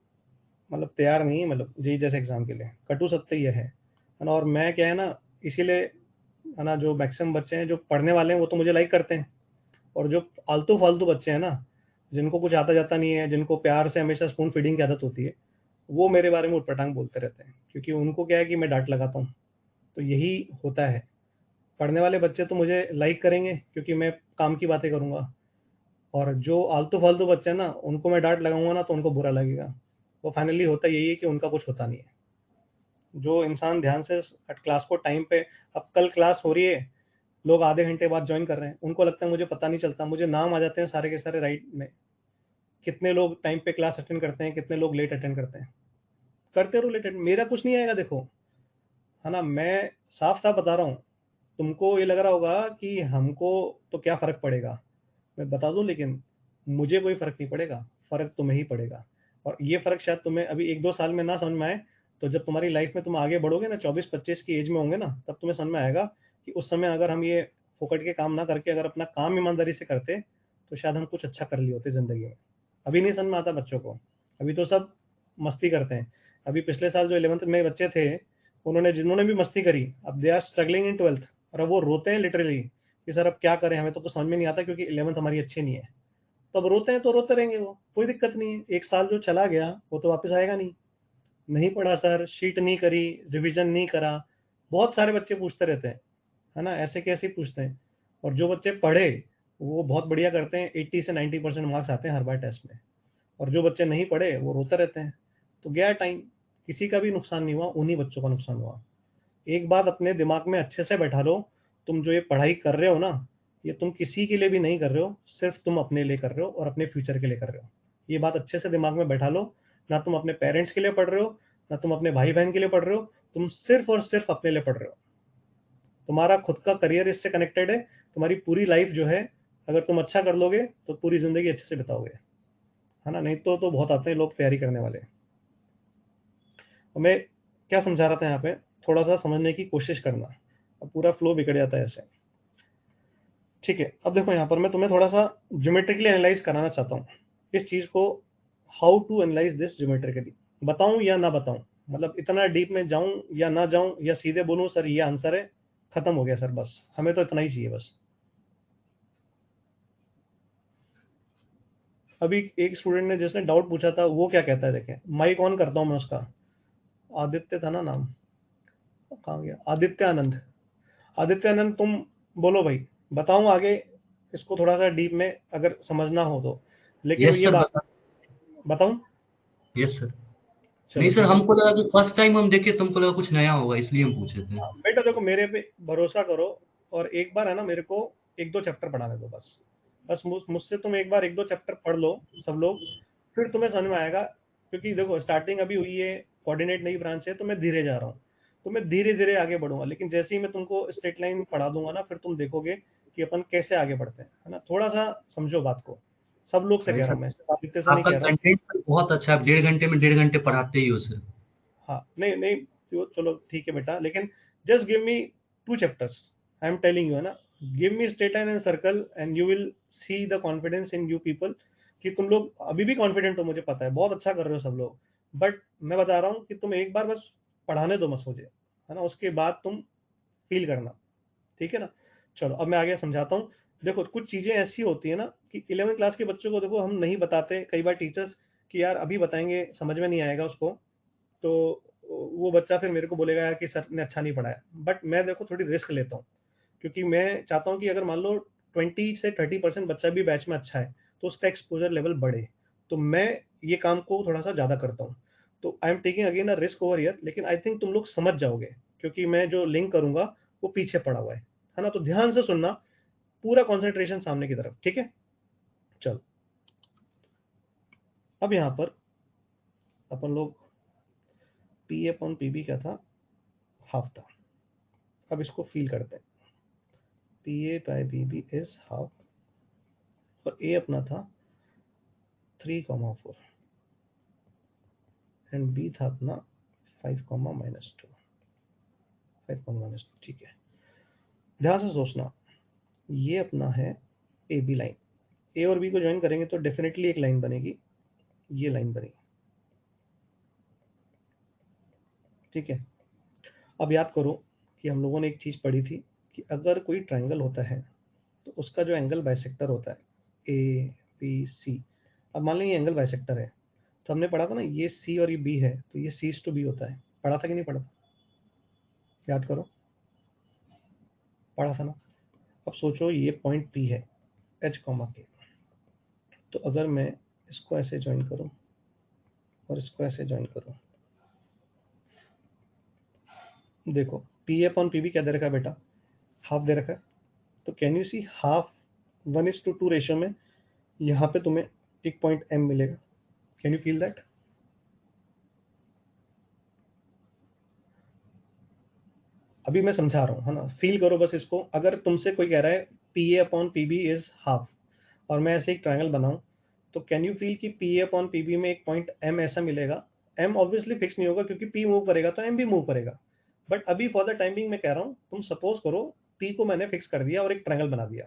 मतलब तैयार नहीं है, मतलब जेई जैसे एग्जाम के लिए कटु सत्य ये है ना। और मैं क्या है ना, इसीलिए है ना, जो मैक्सिमम बच्चे हैं जो पढ़ने वाले हैं वो तो मुझे लाइक करते हैं, और जो आलतू फालतू बच्चे हैं ना, जिनको कुछ आता जाता नहीं है, जिनको प्यार से हमेशा स्पून फीडिंग की आदत होती है, वो मेरे बारे में उटपटांग बोलते रहते हैं, क्योंकि उनको क्या है कि मैं डांट लगाता हूँ। तो यही होता है, पढ़ने वाले बच्चे तो मुझे लाइक करेंगे क्योंकि मैं काम की बातें करूंगा, और जो आलतू फालतू बच्चे हैं ना, उनको मैं डांट लगाऊंगा ना तो उनको बुरा लगेगा। तो फाइनली होता यही है कि उनका कुछ होता नहीं है। जो इंसान ध्यान से क्लास को टाइम पे, अब कल क्लास हो रही है, लोग आधे घंटे बाद ज्वाइन कर रहे हैं, उनको लगता है मुझे पता नहीं चलता, मुझे नाम आ जाते हैं सारे के सारे राइट में, कितने लोग टाइम पे क्लास अटेंड करते हैं, कितने लोग लेट अटेंड करते हैं। करते रहो लेट अटेंड, मेरा कुछ नहीं आएगा देखो, है ना, मैं साफ साफ बता रहा हूँ। तुमको ये लग रहा होगा कि हमको तो क्या फर्क पड़ेगा, मैं बता दूं, लेकिन मुझे कोई फर्क नहीं पड़ेगा, फर्क तुम्हें ही पड़ेगा। और ये फर्क शायद तुम्हें अभी 1-2 साल में ना समझ में आए, तो जब तुम्हारी लाइफ में तुम आगे बढ़ोगे ना, 24-25 की एज में होंगे ना, तब तुम्हें समझ में आएगा कि उस समय अगर हम ये फोकट के काम ना करके अगर अपना काम ईमानदारी से करते, तो शायद हम कुछ अच्छा कर लिए होते जिंदगी में। अभी नहीं समझ में आता बच्चों को, अभी तो सब मस्ती करते हैं। अभी पिछले साल जो 11th में बच्चे थे, उन्होंने जिन्होंने भी मस्ती करी, अब they are struggling in 12th, और अब वो रोते हैं लिटरली कि सर अब क्या करें, हमें तो समझ में नहीं आता क्योंकि 11th हमारी अच्छी नहीं है। तो अब रोते हैं तो रोते रहेंगे, वो कोई दिक्कत नहीं है, एक साल जो चला गया वो तो वापस आएगा नहीं। नहीं पढ़ा सर, शीट नहीं करी, रिवीजन नहीं करा, बहुत सारे बच्चे पूछते रहते हैं, है ना, ऐसे कैसे पूछते हैं। और जो बच्चे पढ़े वो बहुत बढ़िया करते हैं, 80 से 90% मार्क्स आते हैं हर बार टेस्ट में, और जो बच्चे नहीं पढ़े वो रोते रहते हैं। तो गया टाइम, किसी का भी नुकसान नहीं हुआ, उन्हीं बच्चों का नुकसान हुआ। एक बात अपने दिमाग में अच्छे से बैठा लो, तुम जो ये पढ़ाई कर रहे हो ना, ये तुम किसी के लिए भी नहीं कर रहे हो, सिर्फ तुम अपने लिए कर रहे हो और अपने फ्यूचर के लिए कर रहे हो। ये बात अच्छे से दिमाग में बैठा लो, ना तुम अपने पेरेंट्स के लिए पढ़ रहे हो, ना तुम अपने भाई बहन के लिए पढ़ रहे हो, तुम सिर्फ और सिर्फ अपने लिए पढ़ रहे हो। तुम्हारा खुद का करियर इससे कनेक्टेड है, तुम्हारी पूरी लाइफ जो है, अगर तुम अच्छा कर लोगे तो पूरी जिंदगी अच्छे से बिताओगे, है ना, नहीं तो बहुत आते हैं लोग तैयारी करने वाले। और मैं क्या समझा रहा था यहाँ पे, थोड़ा सा समझने की कोशिश करना, अब पूरा फ्लो बिगड़ जाता है ऐसे। ठीक है, अब देखो यहाँ पर मैं तुम्हें थोड़ा सा ज्योमेट्रिकली एनालाइज कराना चाहता हूँ इस चीज को, how to analyse this geometrically. बताऊं या ना बताऊं, मतलब इतना डीप में जाऊं या ना जाऊं, या सीधे बोलूं सर ये आंसर है, खत्म हो गया सर, बस हमें तो इतना ही चाहिए बस। अभी एक स्टूडेंट ने जिसने डाउट पूछा था वो क्या कहता है, देखें, माइक ऑन करता हूं मैं उसका। आदित्य था ना नाम, कहाँ गया? आदित्य आनंद। आदित्य आनंद, तुम बोलो भाई, बताऊं आगे इसको थोड़ा सा डीप में अगर समझना हो तो, लेकिन यस ये सर, बात बता। बताऊं? Yes sir. नहीं चलो सर, ठीक है। हमको लगा कि फर्स्ट टाइम हम देखे, तुमको लगा कुछ नया होगा, इसलिए हम पूछे थे। बेटा देखो, मेरे पे भरोसा करो, और एक बार है ना मेरे को 1-2 चैप्टर पढ़ाने दो बस। बस मुझसे तुम एक बार 1-2 चैप्टर पढ़ लो सब लोग, फिर तुम्हें समझ में आएगा। क्योंकि देखो स्टार्टिंग अभी हुई है, कोऑर्डिनेट नई ब्रांच है, तो मैं धीरे जा रहा हूँ, तो मैं धीरे धीरे आगे बढ़ूंगा, लेकिन जैसे ही मैं तुमको स्ट्रेट लाइन पढ़ा दूंगा ना, फिर तुम देखोगे कि अपन कैसे आगे बढ़ते हैं, है ना। थोड़ा सा समझो बात को, सब लोग से नहीं कह रहा सर, हूँ मैं, सिर्फ आदित्य से नहीं आपका कह रहा। कंटेंट बहुत अच्छा है, 1.5 घंटे में 1.5 घंटे पढ़ाते ही हो सर। हाँ नहीं नहीं, चलो ठीक है बेटा, लेकिन just give me 2 chapters, I am telling you, है ना, give me straight line and circle and you will see the confidence in you people, कि तुम लोग अभी भी कॉन्फिडेंट हो, मुझे पता है बहुत अच्छा कर रहे हो सब लोग, बट मैं बता रहा हूँ कि तुम एक बार बस पढ़ाने दो मत मुझे, है ना, उसके बाद तुम फील करना, ठीक है ना। चलो अब मैं आगे समझाता हूँ। देखो कुछ चीजें ऐसी होती है ना कि 11th क्लास के बच्चों को देखो हम नहीं बताते कई बार टीचर्स कि यार अभी बताएंगे समझ में नहीं आएगा उसको, तो वो बच्चा फिर मेरे को बोलेगा यार कि सर ने अच्छा नहीं पढ़ाया, बट मैं देखो थोड़ी रिस्क लेता हूँ, क्योंकि मैं चाहता हूँ कि अगर मान लो 20 से 30% बच्चा भी बैच में अच्छा है तो उसका एक्सपोजर लेवल बढ़े, तो मैं ये काम को थोड़ा सा ज्यादा करता हूँ। तो आई am taking again a risk over here, लेकिन आई थिंक तुम लोग समझ जाओगे, क्योंकि मैं जो लिंक करूंगा वो पीछे पड़ा हुआ है ना, तो ध्यान से सुनना, पूरा कॉन्सेंट्रेशन सामने की तरफ, ठीक है। चलो अब यहाँ पर अपन लोग पी अपॉन पी बी क्या था, हाफ था। अब इसको फील करते हैं, P A by B B is half, और ए अपना था 3,4 एंड बी था अपना 5,-2, 5,-2, ठीक है। ध्यान से सोचना, ये अपना है ए बी लाइन, ए और बी को ज्वाइन करेंगे तो डेफिनेटली एक लाइन बनेगी, ये लाइन बनेगी, ठीक है। अब याद करो कि हम लोगों ने एक चीज पढ़ी थी कि अगर कोई ट्राइंगल होता है तो उसका जो एंगल बाइसेक्टर होता है ए बी सी, अब मान लें ये एंगल बाइसेक्टर है, तो हमने पढ़ा था ना ये सी और ये बी है, तो ये सी टू बी होता है, पढ़ा था कि नहीं पढ़ा था, याद करो, पढ़ा था ना। अब सोचो ये पॉइंट पी है, एच कॉमा के, तो अगर मैं इसको ऐसे ज्वाइन करूं और इसको ऐसे ज्वाइन करूं, देखो पी अपॉन पी बी क्या दे रखा है बेटा, हाफ दे रखा है, तो can you see half 1:2 ratio में यहाँ पे तुम्हें एक पॉइंट एम मिलेगा, कैन यू फील दैट। अभी मैं समझा रहा हूँ, है ना, फील करो बस इसको। अगर तुमसे कोई कह रहा है P A upon P B is half, और मैं ऐसे एक ट्रायंगल बनाऊं, तो कैन यू फील कि P A upon P B में एक पॉइंट एम ऐसा मिलेगा। एम ऑब्वियसली फिक्स नहीं होगा क्योंकि पी मूव करेगा तो एम भी मूव करेगा, बट अभी फॉर द टाइमिंग मैं कह रहा हूँ, तुम सपोज करो पी को मैंने फिक्स कर दिया और एक ट्रायंगल बना दिया,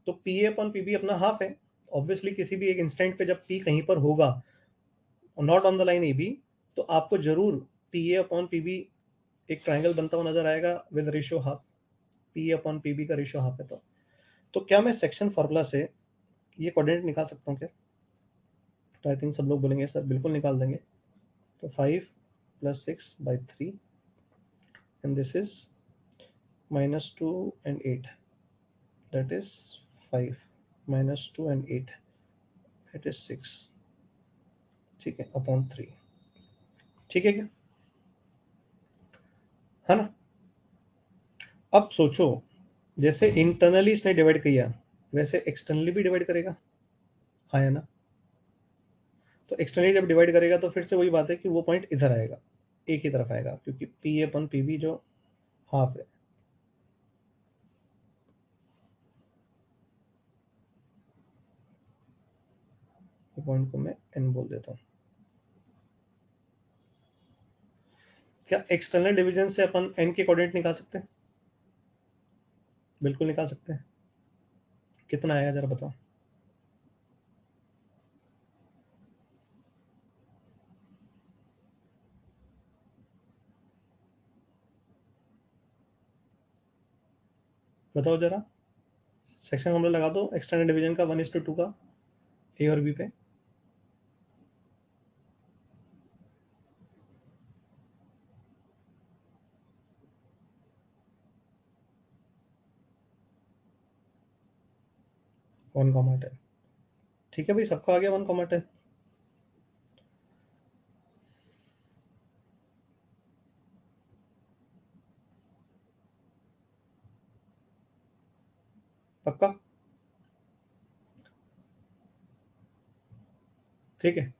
तो P A upon P B अपना हाफ है। ऑब्वियसली किसी भी एक इंस्टेंट पे जब पी कहीं पर होगा, not on the line A B, तो आपको जरूर P A upon P B एक ट्राइंगल बनता हुआ नजर आएगा with ratio half, P upon P B का रेशियो हाफ है। तो क्या मैं सेक्शन फॉर्मूला से ये कोऑर्डिनेट निकाल सकता हूँ क्या, तो आई थिंक सब लोग बोलेंगे सर बिल्कुल निकाल देंगे। तो 5 + 6/3 and this is -2 and 8, that is 5 -2 and 8, it is 6, ठीक है, अपॉन 3, ठीक है क्या, है ना। अब सोचो जैसे इंटरनली इसने डिवाइड किया वैसे एक्सटर्नली भी डिवाइड करेगा, हाँ है ना। तो एक्सटर्नली जब डिवाइड करेगा तो फिर से वही बात है कि वो पॉइंट इधर आएगा, एक ही तरफ आएगा, क्योंकि पी अपन पी बी जो हाफ है, पॉइंट को मैं एन बोल देता हूँ। क्या एक्सटर्नल डिवीजन से अपन एन के कोऑर्डिनेट निकाल सकते हैं, बिल्कुल निकाल सकते हैं। कितना आएगा जरा बताओ, बताओ जरा, सेक्शन फॉर्मूला लगा दो एक्सटर्नल डिवीजन का 1:2 का ए और बी पे। वन कॉमा टेन, ठीक है भाई, सबका आ गया 1,10। पक्का, ठीक है।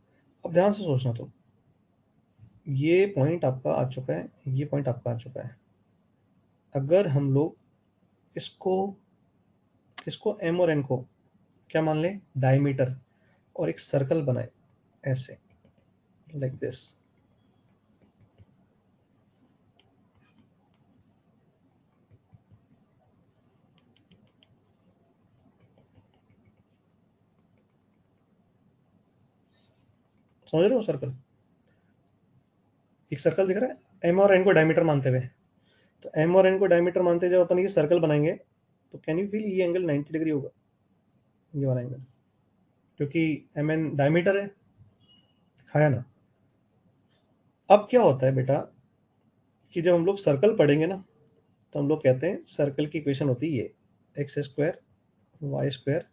अब ध्यान से सोचना, तो ये पॉइंट आपका आ चुका है, ये पॉइंट आपका आ चुका है। अगर हम लोग इसको इसको एम और एन को क्या मान लें, डायमीटर, और एक सर्कल बनाए ऐसे, लाइक दिस, समझ रहे हो सर्कल? एक सर्कल दिख रहा है, एम और एन को डायमीटर मानते हुए। तो एम और एन को डायमीटर मानते जब अपन ये सर्कल बनाएंगे तो कैन यू फील ये एंगल 90 डिग्री होगा, ये वाला एंगल, क्योंकि एम एन डायमीटर है ना। अब क्या होता है बेटा कि जब हम लोग सर्कल पढ़ेंगे ना तो हम लोग कहते हैं सर्कल की इक्वेशन होती है ये, X square Y square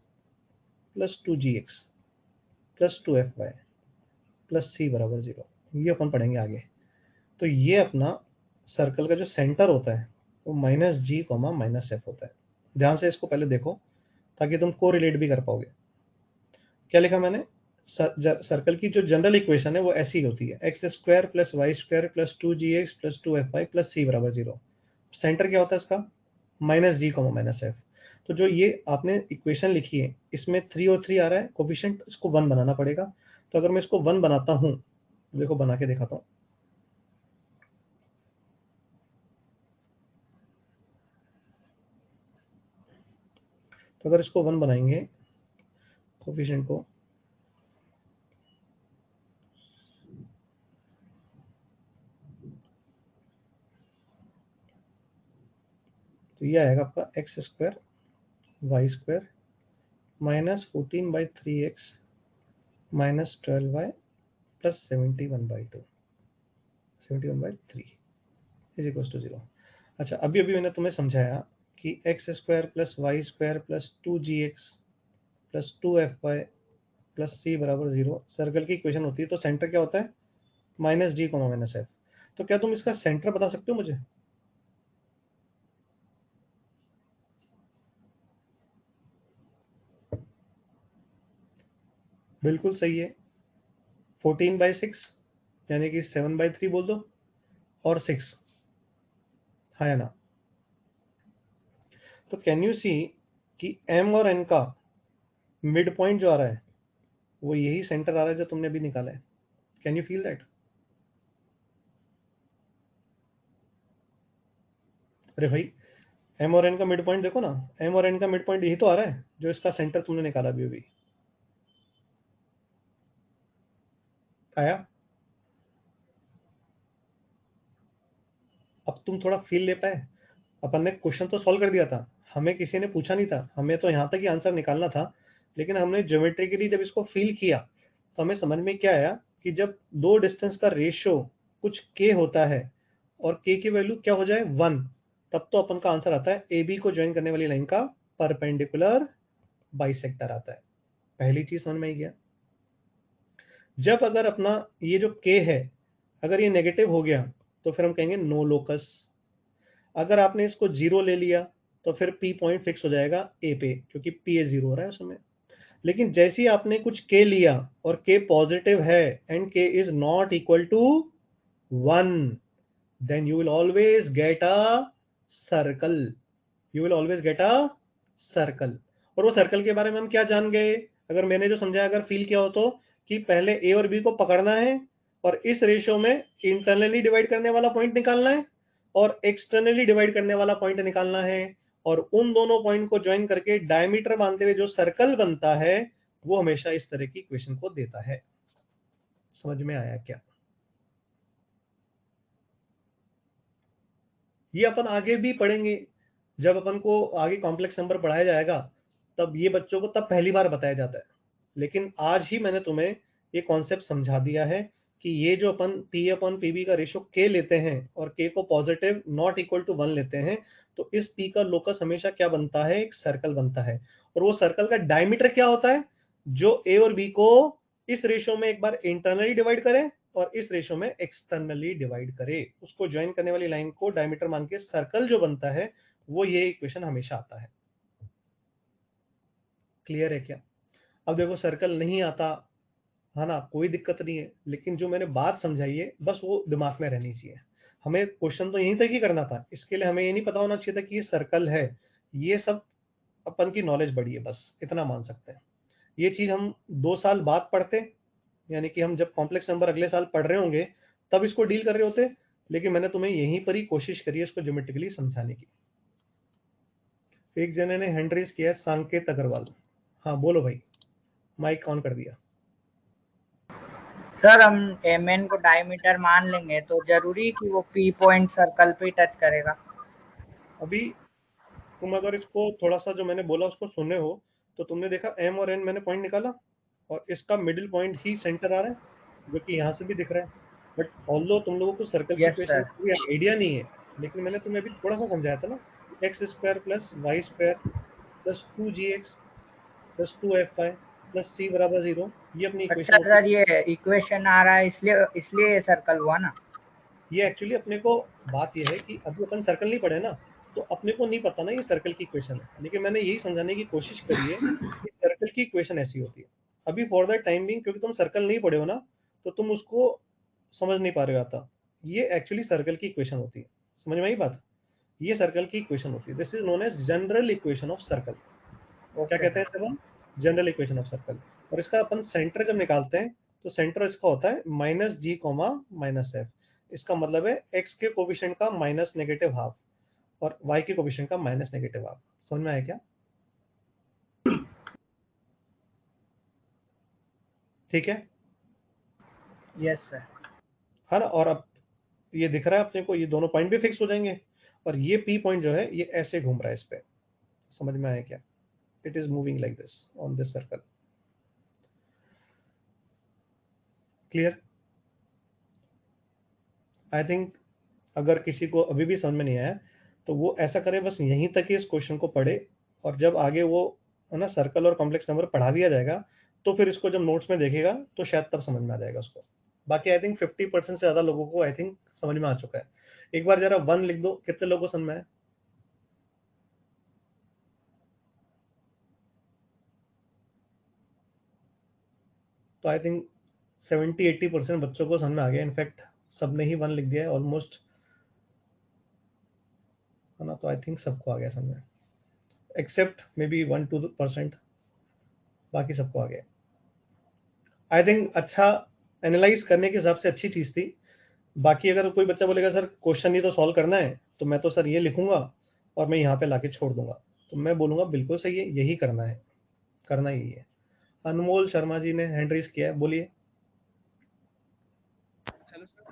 plus 2gx plus 2fy plus C बराबर 0। ये अपन पढ़ेंगे आगे। तो ये अपना सर्कल का जो सेंटर होता है वो minus G comma minus F होता है। ध्यान से इसको पहले देखो ताकि तुम को रिलेट भी कर पाओगे। क्या लिखा मैंने? सर्कल की जो जनरल इक्वेशन है वो ऐसी होती है, X square plus Y square plus 2gx plus 2fy plus C बराबर 0। सेंटर क्या होता है इसका? Minus G comma minus F. तो जो ये आपने इक्वेशन लिखी है इसमें 3 और 3 आ रहा है कोफिशिएंट, इसको 1 बनाना पड़ेगा। तो अगर मैं इसको 1 बनाता हूं, देखो बना के दिखाता हूं। तो अगर इसको 1 बनाएंगे कोफिशिएंट को, तो ये आएगा आपका X square Y square minus 14/3x minus 12y plus 71/2 71/3 is equal to 0। अच्छा, अभी अभी मैंने तुम्हें समझाया कि X square plus Y square plus 2gx plus 2fy plus C बराबर 0 सर्कल की इक्वेशन होती है। तो सेंटर क्या होता है? Minus G comma minus F. तो क्या तुम इसका सेंटर बता सकते हो मुझे? बिल्कुल सही है, 14/6 यानी कि 7/3 बोल दो और 6, हाँ या ना? तो कैन यू सी कि एम और एन का मिड पॉइंट जो आ रहा है वो यही सेंटर आ रहा है जो तुमने अभी निकाला है। Can you feel that? अरे भाई, एम और एन का मिड पॉइंट देखो ना, एम और एन का मिड पॉइंट यही तो आ रहा है जो इसका सेंटर तुमने निकाला अभी अभी। आया? अब तुम थोड़ा फील ले पाए? अपन ने क्वेश्चन तो सॉल्व कर दिया था, हमें किसी ने पूछा नहीं था, हमें तो यहाँ तक ही आंसर निकालना था। लेकिन हमने ज्योमेट्रिकली जब इसको फील किया तो हमें समझ में क्या आया कि जब दो डिस्टेंस का रेशियो कुछ के होता है और के की वैल्यू क्या हो जाए 1, तब तो अपन का आंसर आता है ए बी को ज्वाइन करने वाली लाइन का परपेंडिकुलर बाइसेक्टर आता है। पहली चीज समझ में आई गया। जब अगर अपना ये जो के है अगर ये नेगेटिव हो गया तो फिर हम कहेंगे नो लोकस। अगर आपने इसको 0 ले लिया तो फिर पी पॉइंट फिक्स हो जाएगा ए पे, क्योंकि पी ए 0 हो रहा है उस समय। लेकिन जैसे ही आपने कुछ के लिया और के पॉजिटिव है and K is not equal to 1, then you will always get a circle. You will always get a circle. और वो सर्कल के बारे में हम क्या जान गए? अगर मैंने जो समझाया अगर फील किया हो तो, कि पहले ए और बी को पकड़ना है और इस रेशियो में इंटरनली डिवाइड करने वाला पॉइंट निकालना है और एक्सटर्नली डिवाइड करने वाला पॉइंट निकालना है, और उन दोनों पॉइंट को ज्वाइन करके डायमीटर मानते हुए जो सर्कल बनता है वो हमेशा इस तरह की इक्वेशन को देता है। समझ में आया क्या? ये अपन आगे भी पढ़ेंगे, जब अपन को आगे कॉम्प्लेक्स नंबर पढ़ाया जाएगा तब ये बच्चों को तब पहली बार बताया जाता है। लेकिन आज ही मैंने तुम्हें ये कॉन्सेप्ट समझा दिया है कि ये जो अपन पी अपॉन पीबी का रेशियो के लेते हैं और के को पॉजिटिव नॉट इक्वल टू 1 लेते हैं, तो इस पी का लोकस हमेशा क्या बनता है? एक सर्कल बनता है। और वो सर्कल का डायमीटर क्या होता है? जो ए और बी को इस रेशियो में एक बार इंटरनली डिवाइड करें और इस रेशियो में एक्सटर्नली डिवाइड करे, उसको ज्वाइन करने वाली लाइन को डायमीटर मान के सर्कल जो बनता है वो ये इक्वेशन हमेशा आता है। क्लियर है क्या? अब देखो सर्कल नहीं आता है ना, कोई दिक्कत नहीं है, लेकिन जो मैंने बात समझाई है बस वो दिमाग में रहनी चाहिए। हमें क्वेश्चन तो यहीं तक ही करना था, इसके लिए हमें ये नहीं पता होना चाहिए था कि ये सर्कल है। ये सब अपन की नॉलेज बढ़ी है, बस इतना मान सकते हैं। ये चीज हम 2 साल बाद पढ़ते, यानी कि हम जब कॉम्प्लेक्स नंबर अगले साल पढ़ रहे होंगे तब इसको डील कर रहे होते। लेकिन मैंने तुम्हें यहीं पर ही कोशिश करी है इसको ज्योमेट्रिकली समझाने की। एक जने ने हैंड रेज किया है, संकेत अग्रवाल। हाँ बोलो भाई, माइक ऑन कर दिया। सर हम एमएन को डायमीटर मान लेंगे तो जरूरी कि वो पी पॉइंट सर्कल पे टच करेगा? अभी तुम अगर इसको थोड़ा सा जो मैंने बोला उसको सुने हो, तो तुमने देखा एम और एन मैंने पॉइंट निकाला, और इसका मिडिल पॉइंट ही सेंटर आ रहा है, जो कि यहाँ से भी दिख रहा है। बट ऑल्दो तुम लोगों को सर्कल की यस इक्वेशन सर। का कोई आइडिया नहीं है, लेकिन मैंने तुम्हें अभी थोड़ा सा समझाया था ना, X square plus Y square plus 2gx plus 2fy plus c बराबर 0, ये अपनी अच्छा इक्वेशन होती सर, ये इक्वेशन आ रहा है इसलिए इसलिए ये सर्कल हुआ ना? है। ये एक्चुअली अपने को बात ये है कि अभी अपन सर्कल नहीं पढ़े ना, तो अपने को नहीं पता ना ये सर्कल की इक्वेशन है, लेकिन मैंने यही समझाने की कोशिश करी है कि सर्कल की इक्वेशन ऐसी होती है। अभी फॉर द टाइम बिंग, क्योंकि तुम सर्कल नहीं पढ़े हो ना, तो तुम उसको समझ नहीं पा रहे हो आता। ये एक्चुअली सर्कल की इक्वेशन होती है, समझ में आई बात? ये सर्कल की इक्वेशन होती है, this is known as general equation of circle. क्या ओके कहते हैं सर। इसे हम? General equation of circle. और इसका अपन सेंटर जब निकालते हैं, तो सेंटर इसका होता है minus G comma minus F. इसका मतलब है एक्स के कोफिशिएंट का माइनस नेगेटिव हाफ और वाई के कोफिशिएंट का माइनस नेगेटिव हाफ। समझ में आया क्या? ठीक है। Yes sir. हाँ ना, और अब ये दिख रहा है अपने को, ये दोनों पॉइंट भी फिक्स हो जाएंगे, और ये पी पॉइंट जो है ये ऐसे घूम रहा है इस पे। समझ में आया क्या? It is moving like this on this circle. Clear? I think अगर किसी को अभी भी समझ में नहीं आया, तो वो ऐसा करे, बस यहीं तक ही इस क्वेश्चन को पढ़े, और जब आगे वो है ना सर्कल और कॉम्प्लेक्स नंबर पढ़ा दिया जाएगा, तो फिर इसको जब नोट्स में देखेगा तो शायद तब समझ में आ जाएगा उसको। बाकी आई थिंक 50% से ज़्यादा लोगों को आई थिंक समझ में आ चुका है। एक बार जरा 1 लिख दो, कितने लोगों को समझ में आया? तो आई थिंक 70-80% बच्चों को समझ में आ गया। इनफैक्ट सबने ही 1 लिख दिया है ऑलमोस्ट, है ना? तो आई थिंक सबको आ गया समझ में, एक्सेप्ट मे बी 1-2%, बाकी सबको आ गया। आई थिंक अच्छा, एनालाइज करने के हिसाब से अच्छी चीज़ थी। बाकी अगर कोई बच्चा बोलेगा सर क्वेश्चन ही तो सॉल्व करना है, तो मैं तो सर ये लिखूंगा और मैं यहाँ पे लाके छोड़ दूंगा, तो मैं बोलूँगा बिल्कुल सही है, यही करना है, करना यही है। अनमोल शर्मा जी ने हैंड रेज किया है, बोलिए। Hello sir.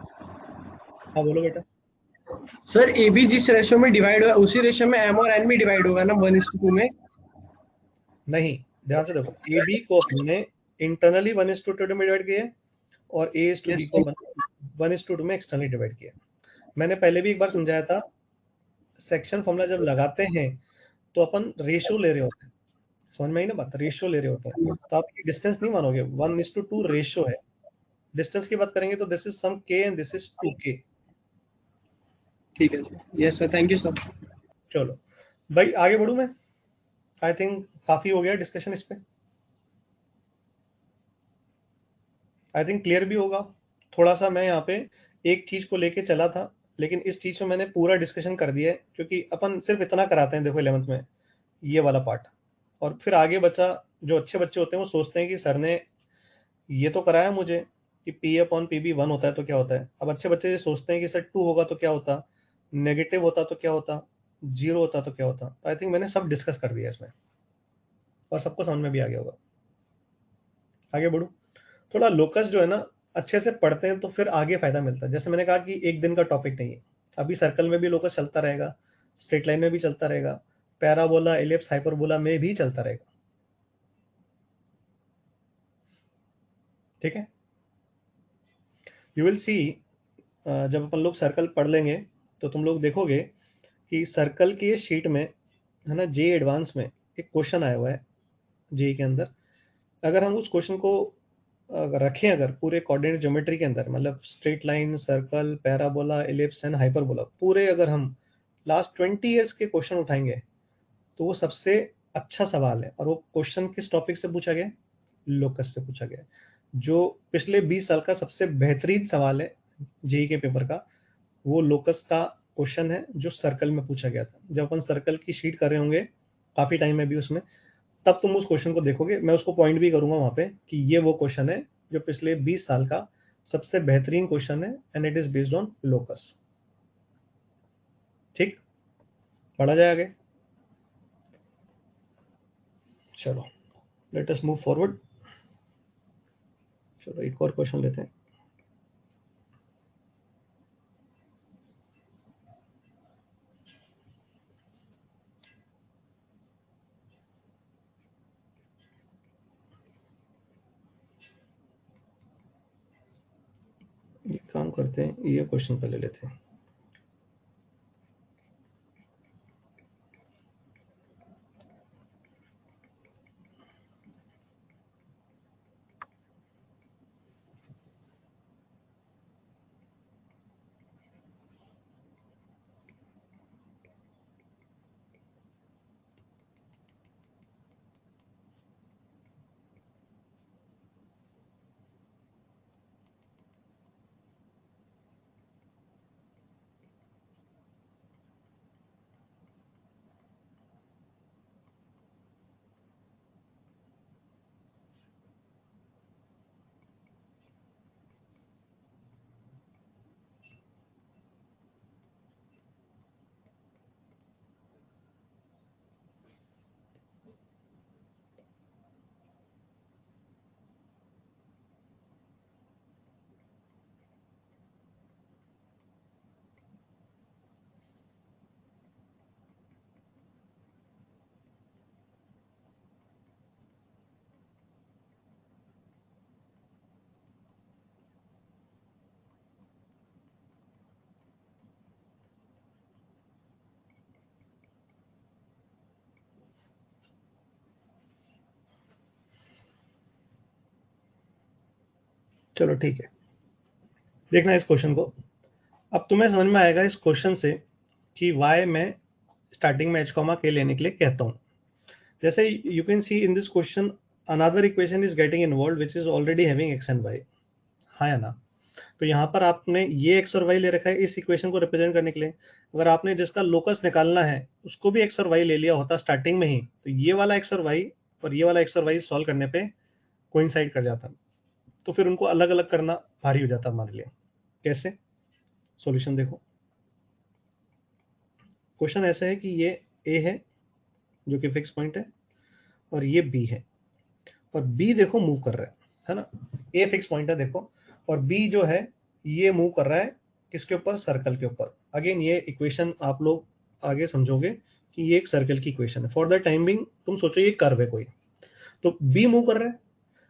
हाँ बोलो बेटा। सर ए बी जिस रेशियो में डिवाइड हुआ उसी रेशियो में एम और एन भी डिवाइड होगा ना 1:2 में? नहीं, ध्यान से देखो, ए बी को हमने इंटरनली 1:2 में डिवाइड किया है, और ए इज टू बी यस को 1:2 में एक्सटर्नली डिवाइड किया। मैंने पहले भी एक बार समझाया था, सेक्शन फॉर्मूला जब लगाते हैं तो अपन रेशियो ले रहे होते हैं। समझ में आई ना बात? रेशियो ले रहे होते हैं, तो आप ये डिस्टेंस नहीं मानोगे, 1:2 रेशियो है। डिस्टेंस की बात करेंगे तो दिस इज सम के एंड दिस इज 2k। ठीक है sir. Yes sir, thank you sir. चलो भाई आगे बढ़ूं मैं। आई थिंक काफी हो गया डिस्कशन इस पे, आई थिंक क्लियर भी होगा। थोड़ा सा मैं यहाँ पे एक चीज को लेके चला था, लेकिन इस चीज में मैंने पूरा डिस्कशन कर दिया है, क्योंकि अपन सिर्फ इतना कराते हैं देखो 11th में, ये वाला पार्ट। और फिर आगे बच्चा, जो अच्छे बच्चे होते हैं वो सोचते हैं कि सर ने ये तो कराया मुझे कि पी अपॉन पी बी 1 होता है तो क्या होता है। अब अच्छे बच्चे ये सोचते हैं कि सर 2 होगा तो क्या होता, नेगेटिव होता तो क्या होता, 0 होता तो क्या होता। तो आई थिंक मैंने सब डिस्कस कर दिया इसमें, और सबको समझ में भी आ गया होगा। आगे बढ़ूँ, थोड़ा लोकस जो है ना अच्छे से पढ़ते हैं तो फिर आगे फायदा मिलता है। जैसे मैंने कहा कि एक दिन का टॉपिक नहीं है, अभी सर्कल में भी लोकस चलता रहेगा, स्ट्रेट लाइन में भी चलता रहेगा, पैराबोला एलिप्स हाइपरबोला में भी चलता रहेगा। ठीक है, यू विल सी, जब अपन लोग सर्कल पढ़ लेंगे तो तुम लोग देखोगे कि सर्कल की शीट में, है ना, जे एडवांस में एक क्वेश्चन आया हुआ है जे के अंदर। अगर हम उस क्वेश्चन को रखें अगर पूरे कोऑर्डिनेट ज्योमेट्री के अंदर, मतलब straight line, circle, parabola, ellipse and hyperbola, पूरे अगर हम लास्ट 20 ईयर्स के क्वेश्चन उठाएंगे, तो वो सबसे अच्छा सवाल है। और वो क्वेश्चन किस टॉपिक से पूछा गया? लोकस से पूछा गया, जो पिछले 20 साल का सबसे बेहतरीन सवाल है जेई के पेपर का। वो लोकस का क्वेश्चन है जो सर्कल में पूछा गया था। जब अपन सर्कल की शीट कर रहे होंगे काफी टाइम है भी उसमें, तब तुम उस क्वेश्चन को देखोगे, मैं उसको पॉइंट भी करूंगा वहां पे कि ये वो क्वेश्चन है जो पिछले 20 साल का सबसे बेहतरीन क्वेश्चन है, and it is based on locus. ठीक, पढ़ा जाए आगे। चलो लेट अस मूव फॉरवर्ड। चलो एक और क्वेश्चन लेते हैं। करते हैं, ये क्वेश्चन पहले लेते हैं। चलो ठीक है, देखना इस क्वेश्चन को। अब तुम्हें समझ में आएगा इस क्वेश्चन से कि वाई मैं स्टार्टिंग में h, k लेने के लिए कहता हूँ। जैसे you can see in this question another equation is getting involved which is already having x and y, हाँ या ना। तो यहाँ पर आपने ये x और y ले रखा है इस इक्वेशन को रिप्रेजेंट करने के लिए। अगर आपने जिसका लोकस निकालना है उसको भी x और y ले लिया होता स्टार्टिंग में ही, तो ये वाला x और y और ये वाला x और y सॉल्व करने पे कोइंसाइड कर जाता, तो फिर उनको अलग अलग करना भारी हो जाता हमारे लिए। कैसे? सॉल्यूशन देखो। क्वेश्चन ऐसा है कि ये a है जो कि फिक्स पॉइंट है और ये b है, और b देखो मूव कर रहा है ना। a फिक्स पॉइंट है देखो, और b जो है ये मूव कर रहा है किसके ऊपर? सर्कल के ऊपर। अगेन ये इक्वेशन आप लोग आगे समझोगे कि ये एक सर्कल की इक्वेशन है। फॉर द टाइम बिंग तुम सोचो ये कर्व है कोई, तो b मूव कर रहा है।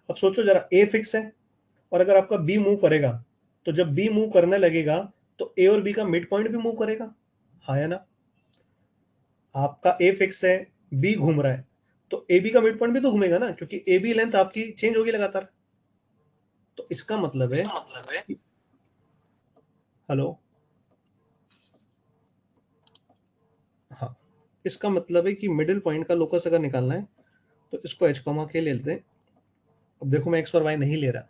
अब सोचो जरा, a फिक्स है और अगर आपका b मूव करेगा, तो जब b मूव करने लगेगा तो a और b का मिड पॉइंट भी मूव करेगा, हाँ या ना। आपका a फिक्स है, b घूम रहा है, तो ए बी का मिड पॉइंट भी तो घूमेगा ना, क्योंकि ए बी लेंथ आपकी चेंज होगी लगातार। तो इसका मतलब है हेलो, हाँ, इसका मतलब है कि मिडिल पॉइंट का लोकस अगर निकालना है तो इसको h, k ले लेते हैं। अब देखो मैं x और y नहीं ले रहा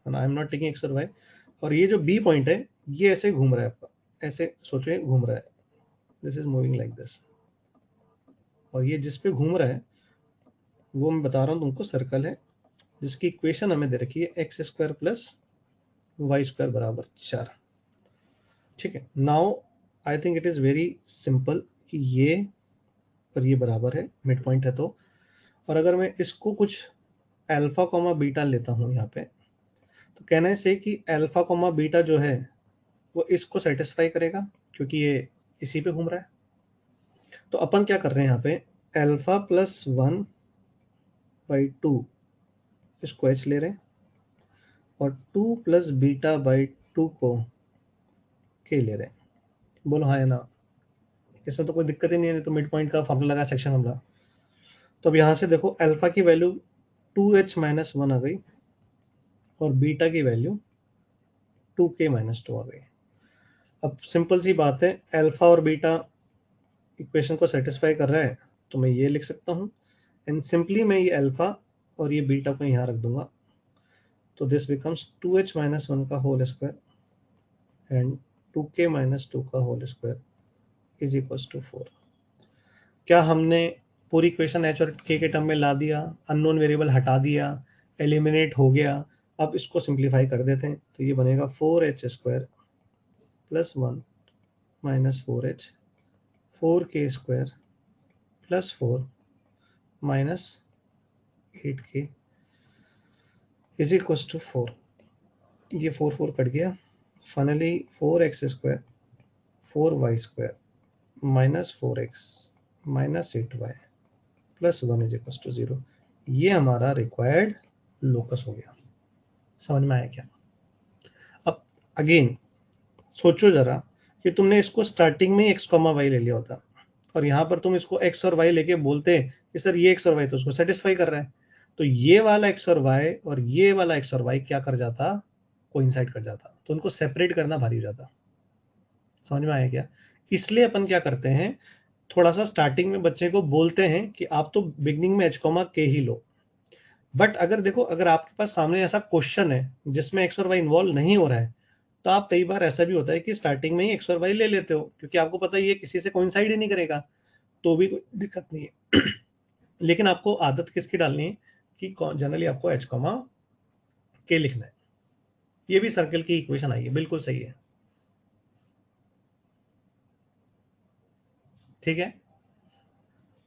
है ना, I am not taking x और y, और ये जो b पॉइंट है ये ऐसे घूम रहा है आपका, ऐसे सोचो ये घूम रहा है, this is moving like this, और ये जिस पे घूम रहा है वो मैं बता रहा हूँ तुमको सर्कल है, जिसकी इक्वेशन हमें दे रखी है X square plus Y square बराबर 4। ठीक है, now I think it is very simple कि ये और ये बराबर है, मिड पॉइंट है तो। और अगर मैं इसको कुछ अल्फा कॉमा बीटा लेता हूँ यहाँ पे, तो कहना है से कि अल्फा कॉमा बीटा जो है वो इसको सेटिस्फाई करेगा क्योंकि ये इसी पे घूम रहा है। तो अपन क्या कर रहे हैं यहाँ पे, अल्फा प्लस 1/2 इसको h ले रहे हैं और 2 प्लस बीटा बाई 2 को k ले रहे हैं। बोलो हाँ या ना, इसमें तो कोई दिक्कत ही नहीं है, तो मिड पॉइंट का फॉर्मूला लगा सेक्शन फॉर्मूला। तो अब यहाँ से देखो अल्फा की वैल्यू 2h-1 आ गई और बीटा की वैल्यू 2k-2 आ गई। अब सिंपल सी बात है, अल्फा और बीटा इक्वेशन को सेटिस्फाई कर रहा है, तो मैं ये लिख सकता हूँ, एंड सिंपली मैं ये अल्फा और ये बीटा को यहाँ रख दूंगा, तो दिस बिकम्स 2h-1 का होल स्क्वायर एंड 2k-2 का whole square is equals to 4। क्या हमने पूरी इक्वेशन एच और के टर्म में ला दिया, अननोन वेरिएबल हटा दिया, एलिमिनेट हो गया? अब इसको सिंप्लीफाई कर देते हैं, तो ये बनेगा 4h square plus 1 minus 4h 4k square plus 4 minus 8k is equal to 4। ये 4 कट गया, finally 4x square 4y square minus 4x minus 8y plus 1 is equal to 0। ये हमारा रिक्वायर्ड लोकस हो गया। समझ में आया क्या? अब अगेन सोचो जरा कि तुमने इसको स्टार्टिंग में ही x, y ले लिया होता और यहाँ पर तुम इसको x और y लेके बोलते कि सर ये x और y तो उसको सेटिस्फाई कर रहा है, तो ये वाला x और y और ये वाला x और y क्या कर जाता, कोइंसाइड कर जाता, तो उनको सेपरेट करना भारी हो जाता। समझ में आया क्या? इसलिए अपन क्या करते हैं, थोड़ा सा स्टार्टिंग में बच्चे को बोलते हैं कि आप तो बिगनिंग में h, k he low. But अगर देखो, अगर आपके पास सामने ऐसा क्वेश्चन है जिसमें x और y इन्वॉल्व नहीं हो रहा है, तो आप कई बार ऐसा भी होता है कि स्टार्टिंग में ही x और y ले लेते हो क्योंकि आपको पता है ये किसी से कोइंसाइड ही नहीं करेगा, तो भी कोई दिक्कत नहीं है। लेकिन आपको आदत किसकी डालनी है कि जनरली आपको h, k लिखना है। ये भी सर्कल की इक्वेशन आई है, बिल्कुल सही है, ठीक है।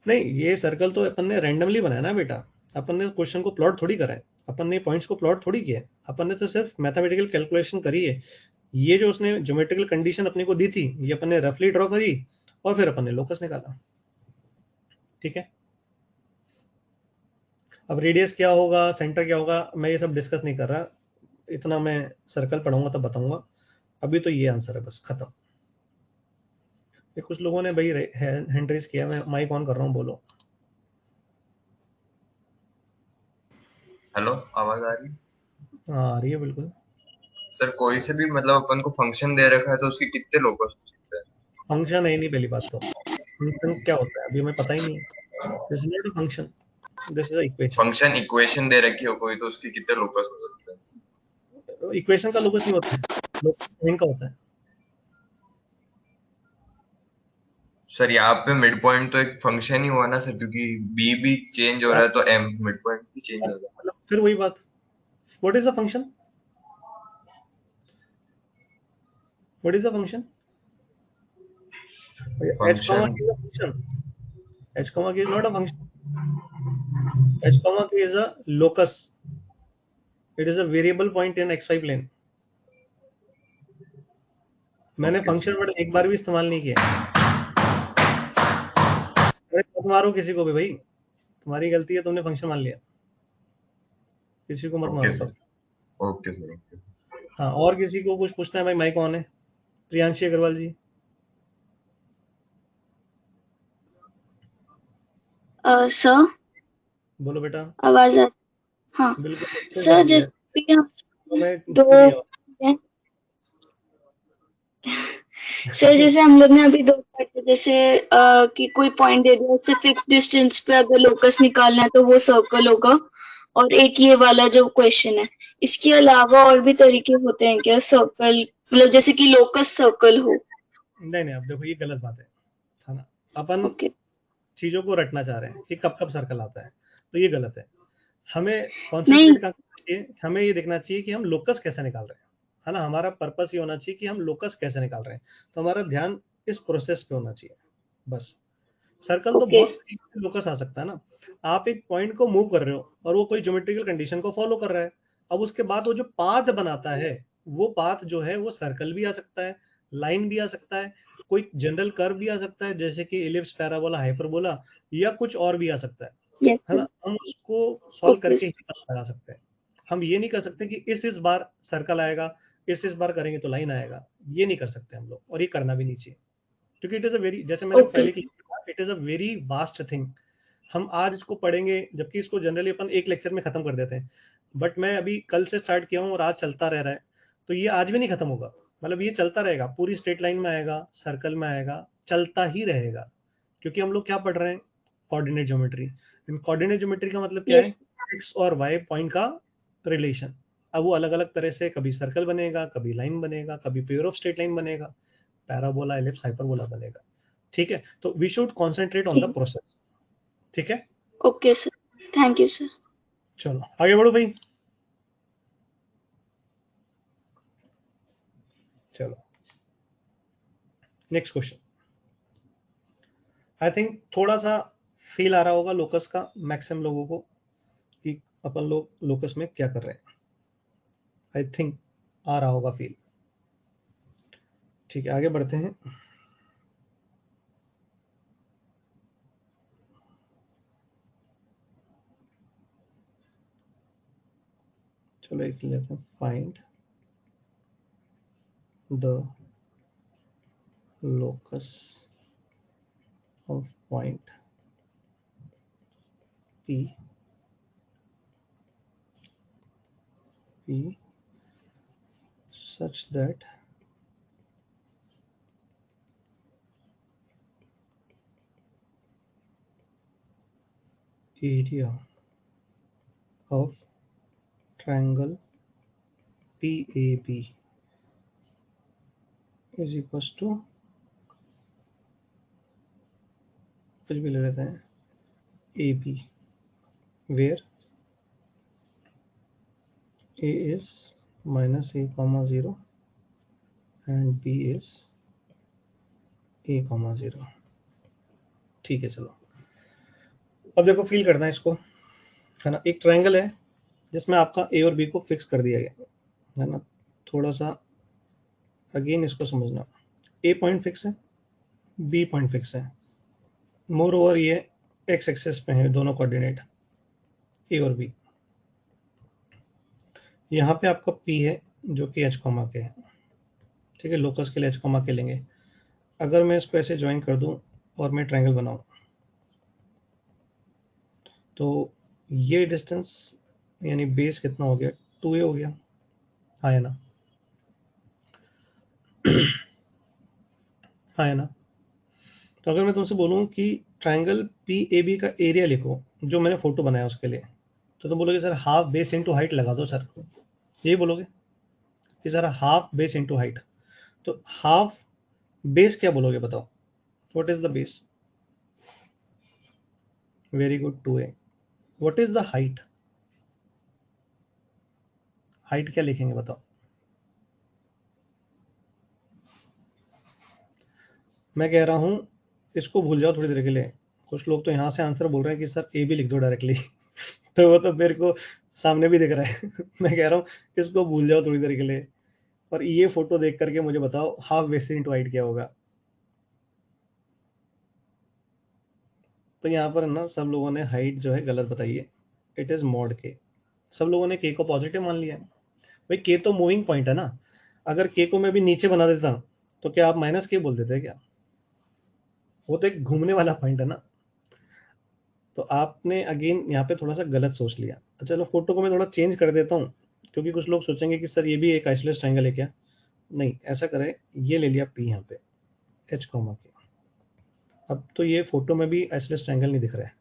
नहीं, ये सर्कल तो अपन ने रैंडमली बनाया ना बेटा, अपन ने क्वेश्चन को प्लॉट थोड़ी करा है, अपन ने पॉइंट्स को प्लॉट थोड़ी किया है, अपन ने तो सिर्फ मैथमेटिकल कैलकुलेशन करी है। ये जो उसने ज्योमेट्रिकल कंडीशन अपने को दी थी, ये अपन ने रफली ड्रॉ करी और फिर अपन ने लोकस निकाला, ठीक है। अब रेडियस क्या होगा, सेंटर क्या होगा, मैं ये सब डिस्कस नहीं कर रहा, इतना मैं सर्कल पढ़ाऊंगा तब बताऊंगा। अभी तो ये आंसर है, बस खत्म। ये कुछ लोगों ने भाई हैंड रेज किया, मैं माइक ऑन कर रहा हूँ, बोलो। हेलो, आवाज आ रही है? हाँ, आ रही है बिल्कुल। सर कोई से भी मतलब अपन को फंक्शन दे रखा है तो उसके कितने लोकस हो सकते हैं? फंक्शन है नहीं, पहली बात तो फंक्शन क्या होता है अभी हमें पता ही नहीं है। This is not a function, this is a equation. Function equation दे रखी हो कोई तो उसके कितने लोकस हो सकते हैं? इक्वेशन का लोकस नहीं होता है, लोकस पॉइंट का होता है। सर यहाँ पे मिड पॉइंट तो एक फंक्शन ही हुआ ना सर, क्योंकि बी भी चेंज हो रहा है तो एम मिड पॉइंट भी चेंज हो रहा है। मतलब फिर वही बात, what is a function, what is a function? h, function k is a function, h, k is not a function, h, k is a locus, it is a variable point in xy plane। मैंने okay function word एक बार भी इस्तेमाल नहीं किया। अरे मत मारो किसी को भी भाई, तुम्हारी गलती है, तुमने फंक्शन मान लिया, किसी को मत ओके मारो सर, तब। Okay sir, okay sir. हाँ, और किसी को कुछ पूछना है भाई, माइक ऑन है। प्रियांशी अग्रवाल जी, सर बोलो बेटा। आवाज आ हाँ बिल्कुल अच्छे से आ सर, रही है, जैसे भी हम तो मैं दो नहीं आया। सर जैसे हम लोग ने अभी दो पढ़े, जैसे कि कोई पॉइंट दे दिया, उससे फिक्स डिस्टेंस पे अगर लोकस निकालना है तो वो सर्कल होगा, और एक ये वाला जो क्वेश्चन है, इसके अलावा और भी तरीके होते हैं क्या सर्कल, मतलब जैसे कि लोकस सर्कल हो? नहीं नहीं, अब देखो ये गलत बात है ना। अपन ओके। चीजों को रटना चाह रहे हैं कि कब कब सर्कल आता है, तो ये गलत है। हमें नहीं। कॉन्सेंट्रेट करना चाहिए, हमें ये देखना चाहिए कि हम लोकस कैसे निकाल रहे हैं, है ना। हमारा पर्पस ये होना चाहिए कि हम लोकस कैसे निकाल रहे हैं, तो हमारा ध्यान इस प्रोसेस पे होना चाहिए बस। सर्कल तो ओके। बहुत तरीके से लोकस आ सकता है ना। आप एक पॉइंट को मूव कर रहे हो और वो कोई ज्योमेट्रिकल कंडीशन को फॉलो कर रहा है, अब उसके बाद वो जो पाथ बनाता है, वो पाथ जो है वो सर्कल भी आ सकता है, लाइन भी आ सकता है, कोई जनरल कर्व भी आ सकता है जैसे कि इलिप्स, पैराबोला, हाइपरबोला, या कुछ और भी आ सकता यस है सर। ना। हम उसको सॉल्व ओके करके ही सर। पता लगा सकते हैं। हम ये नहीं कर सकते कि इस बार सर्कल आएगा, इस बार करेंगे तो लाइन आएगा, ये नहीं कर सकते हम लोग, और ये करना भी नहीं चाहिए, क्योंकि इट इज अ वेरी, जैसे मैंने ओके पहले सर। कहा, it is a very vast thing. हम आज इसको पढ़ेंगे जबकि इसको जनरली अपन एक लेक्चर में खत्म कर देते हैं, बट मैं अभी कल से स्टार्ट किया हूँ और आज चलता रह रहा है, तो ये आज भी नहीं खत्म होगा। मतलब ये चलता रहेगा, पूरी स्ट्रेट लाइन में आएगा, सर्कल में आएगा, चलता ही रहेगा, क्योंकि हम लोग क्या पढ़ रहे हैं, कोऑर्डिनेट ज्योमेट्री। कोऑर्डिनेट ज्योमेट्री का मतलब क्या है, यस। एक्स और वाई पॉइंट का रिलेशन। अब वो अलग अलग तरह से कभी सर्कल बनेगा, कभी लाइन बनेगा, कभी पेयर ऑफ स्ट्रेट लाइन बनेगा, पैराबोला, एलिप्स, हाइपरबोला बनेगा, ठीक है। तो we should concentrate on the ठीक। प्रोसेस, ठीक है। Okay sir, thank you sir. चलो आगे बढ़ो भाई, चलो नेक्स्ट क्वेश्चन। आई थिंक थोड़ा सा फील आ रहा होगा लोकस का मैक्सिमम लोगों को कि अपन लोग लोकस में क्या कर रहे हैं, आई थिंक आ रहा होगा फील। ठीक है, आगे बढ़ते हैं। चलो एक लेते हैं, find the locus of point P such that area of triangle PAB is equals to, कुछ भी ले लेते हैं, AB, where A is minus A comma 0 and B is A comma 0. ठीक है, चलो अब देखो फील करना है इसको, है ना। एक ट्रायंगल है जिसमें आपका ए और बी को फिक्स कर दिया गया है ना। थोड़ा सा अगेन इसको समझना, ए पॉइंट फिक्स है, बी पॉइंट फिक्स है, मोर ओवर ये एक्स एक्सिस पे है दोनों कोऑर्डिनेट ए और बी। यहाँ पे आपका पी है जो कि एच कॉमा के है, ठीक है। लोकस के लिए एच कॉमा के लेंगे। अगर मैं इसको ऐसे ज्वाइन कर दूं और मैं ट्रायंगल बनाऊं तो ये डिस्टेंस यानी बेस कितना हो गया, 2a हो गया, हाँ है ना, हाँ है ना। तो अगर मैं तुमसे बोलूं कि ट्रायंगल PAB का एरिया लिखो जो मैंने फोटो बनाया उसके लिए, तो तुम बोलोगे sir half base into height लगा दो सर, यही बोलोगे कि sir half base into height. तो हाफ बेस क्या बोलोगे बताओ, what is the base? Very good, 2a। What is the height? Height क्या लिखेंगे बताओ? मैं कह रहा हूं इसको भूल जाओ थोड़ी देर के लिए। कुछ लोग तो यहाँ से आंसर बोल रहे हैं कि सर ए भी लिख दो डायरेक्टली तो वो तो मेरे को सामने भी दिख रहा है मैं कह रहा हूँ इसको भूल जाओ थोड़ी देर के लिए और ये फोटो देख करके मुझे बताओ हाफ बेस इनटू हाइट क्या होगा। तो यहाँ पर ना सब लोगों ने हाइट जो है गलत बताई है, इट इज मॉड के। सब लोगों ने के को पॉजिटिव मान लिया है। भाई के तो मूविंग पॉइंट है ना, अगर के को मैं भी नीचे बना देता तो क्या आप माइनस के बोल देते क्या? वो तो एक घूमने वाला पॉइंट है ना। तो आपने अगेन यहाँ पे थोड़ा सा गलत सोच लिया। चलो फोटो को मैं थोड़ा चेंज कर देता हूँ क्योंकि कुछ लोग सोचेंगे कि सर ये भी एक आइसोलेस ट्रायंगल है क्या। नहीं, ऐसा करें, ये ले लिया पी यहाँ पे एच कॉमा के। अब तो ये फोटो में भी आइसोलेस ट्रायंगल नहीं दिख रहा है।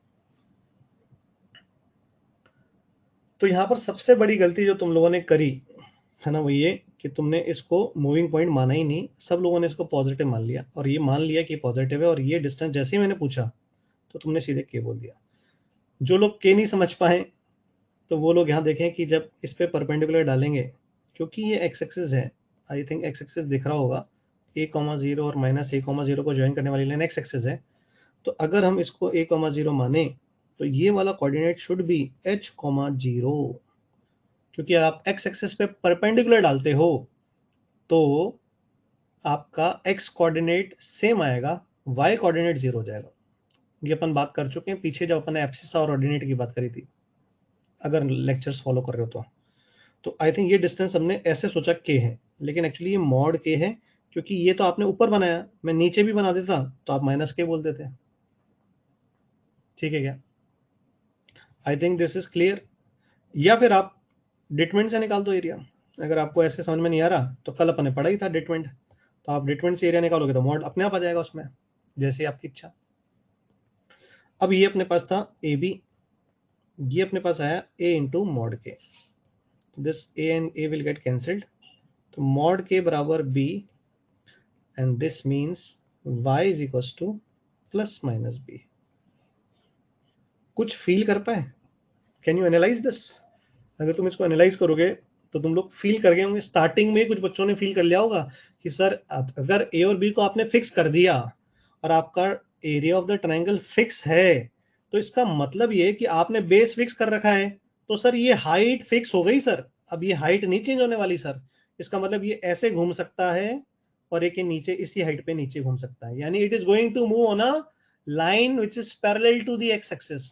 तो यहाँ पर सबसे बड़ी गलती जो तुम लोगों ने करी है ना वो ये कि तुमने इसको मूविंग पॉइंट माना ही नहीं। सब लोगों ने इसको पॉजिटिव मान लिया और ये मान लिया कि पॉजिटिव है और ये डिस्टेंस जैसे ही मैंने पूछा तो तुमने सीधे के बोल दिया। जो लोग के नहीं समझ पाए तो वो लोग यहाँ देखें कि जब इस पे परपेंडिकुलर डालेंगे, क्योंकि ये एक्स एक्सिस है, आई थिंक एक्स एक्सिस दिख रहा होगा, a,0 और -a,0 को ज्वाइन करने वाली लाइन एक्स एक्सिस है। तो अगर हम इसको a,0 माने तो ये वाला कोऑर्डिनेट शुड बी h,0, क्योंकि आप एक्स एक्सिस पे परपेंडिकुलर डालते हो तो आपका x कोऑर्डिनेट सेम आएगा, y कोऑर्डिनेट 0 हो जाएगा। ये अपन बात कर चुके हैं पीछे जब अपन ने एब्सिस और ऑर्डिनेट की बात करी थी, अगर लेक्चर्स फॉलो कर रहे हो तो आई थिंक ये डिस्टेंस हमने ऐसे सोचा के है, लेकिन एक्चुअली ये मॉड के है क्योंकि ये तो आपने ऊपर बनाया, मैं नीचे भी बना देता तो आप माइनस के बोल देते। ठीक है क्या? आई थिंक दिस इज क्लियर। या फिर आप डिटरमिनेंट से निकाल दो एरिया। अगर आपको ऐसे समझ में नहीं आ रहा तो कल अपन ने पढ़ा ही था डिटरमिनेंट, तो आप डिटरमिनेंट से एरिया निकालोगे तो मॉड अपने आप आ जाएगा उसमें, जैसे आपकी इच्छा। अब ये अपने पास था ए बी, ये अपने पास आया a इंटू मॉड के, this a and a will get cancelled, तो मॉड के बराबर b and this means y is equals two plus minus b। कुछ फील कर पाए? Can you analyse this? अगर तुम इसको एनालाइज करोगे तो तुम लोग फील कर गए होंगे। स्टार्टिंग में कुछ बच्चों ने फील कर लिया होगा कि सर अगर a और b को आपने फिक्स कर दिया और आपका area of the triangle fix है तो इसका मतलब ये कि आपने बेस फिक्स कर रखा है, तो सर ये हाइट फिक्स हो गई सर, अब ये हाइट नहीं चेंज होने वाली सर। इसका मतलब ये ऐसे घूम सकता है और एक नीचे इसी हाइट पे नीचे घूम सकता है, यानी it is going to move on a line which is parallel to the X axis.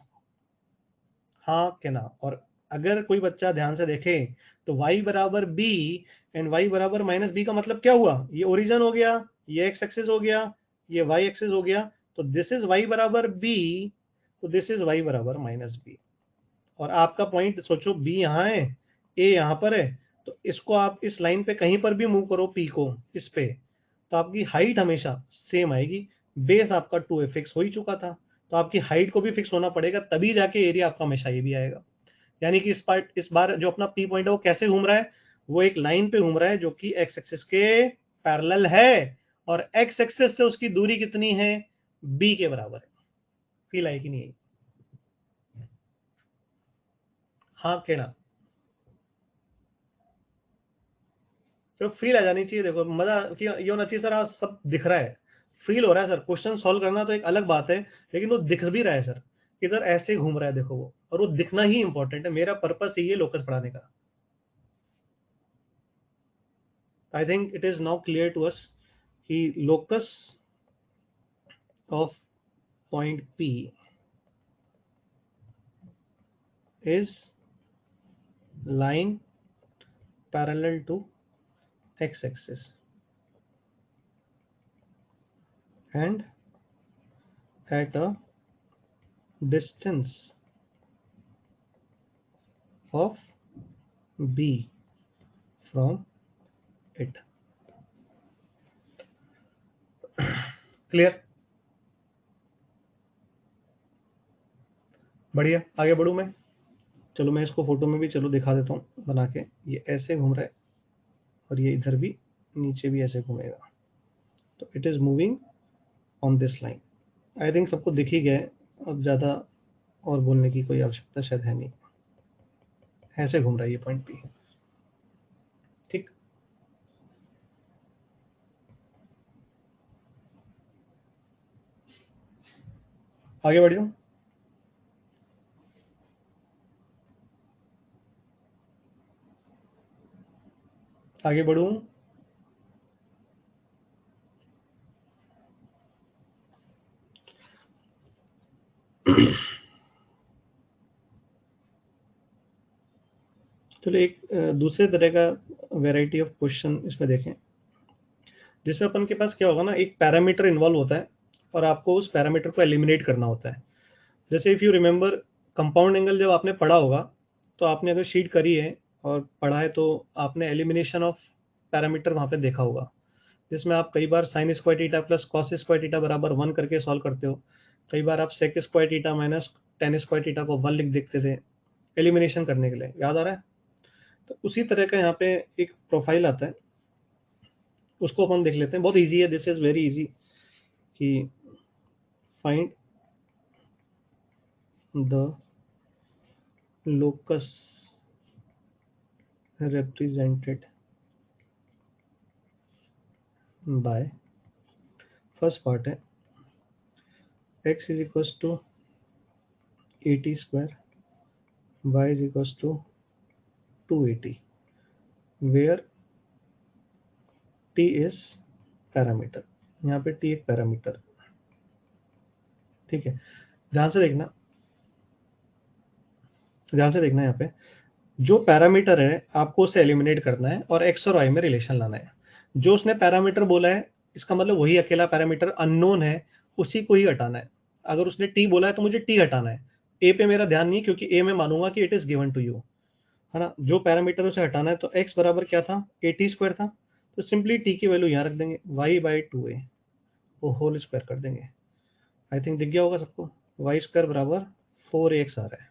हाँ क्या ना? और अगर कोई बच्चा ध्यान से देखे तो y बराबर b एंड y बराबर माइनस b का मतलब क्या हुआ? ये ओरिजिन हो गया, ये x एक्सिस हो गया, ये y एक्सिस हो गया, तो दिस इज y बराबर b, तो दिस इज y बराबर माइनस b। और आपका पॉइंट सोचो b यहाँ है, a यहाँ पर है, तो इसको आप इस लाइन पे कहीं पर भी मूव करो p को इस पे, तो आपकी हाइट हमेशा सेम आएगी। बेस आपका 2a फिक्स हो ही चुका था, तो आपकी हाइट को भी फिक्स होना पड़ेगा, तभी जाके एरिया आपका हमेशा ये भी आएगा। यानी कि इस बार जो अपना p पॉइंट है वो कैसे घूम रहा है, वो एक लाइन पे घूम रहा है जो कि x एक्सिस के पैरेलल है, और x एक्सिस से उसकी दूरी कितनी है, b के बराबर है। फील आई कि नहीं आई? हाँ केड़ा, सिर्फ फील आ जानी चाहिए। देखो मजा कि ये होना चाहिए सर आज सब दिख रहा है, फील हो रहा है सर। क्वेश्चन सॉल्व करना तो एक अलग बात है, लेकिन वो दिख भी रहा है सर, इधर ऐसे घूम रहा है देखो वो, और वो दिखना ही इंपॉर्टेंट है। मेरा पर्पस यही है लोकस पढ़ाने का। I think it is now clear to us कि locus of point P is line parallel to x axis and at a distance of b from it. Clear? बढ़िया, आगे बढ़ूं मैं? चलो मैं इसको फोटो में भी चलो दिखा देता हूँ बना के। ये ऐसे घूम रहा है और ये इधर भी नीचे भी ऐसे घूमेगा, तो it is moving on this line. I think सबको दिख ही गया है, अब ज़्यादा और बोलने की कोई आवश्यकता शायद है नहीं। ऐसे घूम रहा है ये पॉइंट P, ठीक। आगे बढ़ियो। आगे बढ़ूं? चलो एक दूसरे तरह का वैरायटी ऑफ क्वेश्चन इसमें देखें, जिसमें अपन के पास क्या होगा ना, एक पैरामीटर इन्वॉल्व होता है और आपको उस पैरामीटर को एलिमिनेट करना होता है। जैसे if you remember compound angle जब आपने पढ़ा होगा, तो आपने अगर शीट करी है और पढ़ा है तो आपने एलिमिनेशन ऑफ पैरामीटर वहाँ पे देखा होगा, जिसमें आप कई बार sine square theta plus cos square theta बराबर 1 करके सॉल्व करते हो। कई बार आप sec square theta minus tan square theta को 1 लिख देखते थे एलिमिनेशन करने के लिए, याद आ रहा है? तो उसी तरह का यहाँ पे एक प्रोफाइल आता है, उसको अपन देख लेते हैं। बहुत इजी है, दिस इज वेरी इजी कि find the locus represented by, first part है x is equals to 80 square, y is equals to 280, where t is parameter. यहाँ पे t एक पैरामीटर, ठीक है। ध्यान से देखना, यहाँ पे जो पैरामीटर है आपको उसे एलिमिनेट करना है और x और y में रिलेशन लाना है। जो उसने पैरामीटर बोला है इसका मतलब वही अकेला पैरामीटर अननोन है, उसी को ही हटाना है। अगर उसने t बोला है तो मुझे t हटाना है, a पे मेरा ध्यान नहीं, क्योंकि a मैं मानूंगा कि it is given to you, है ना। जो पैरामीटर उसे हटाना है, तो x बराबर क्या था, 80 स्क्वायर था, तो सिंपली t की वैल्यू यहाँ रख देंगे, y बाई 2a वो होल स्क्वायर कर देंगे। आई थिंक दिख गया होगा सबको, y स्क्वायर बराबर 4ax आ रहा है,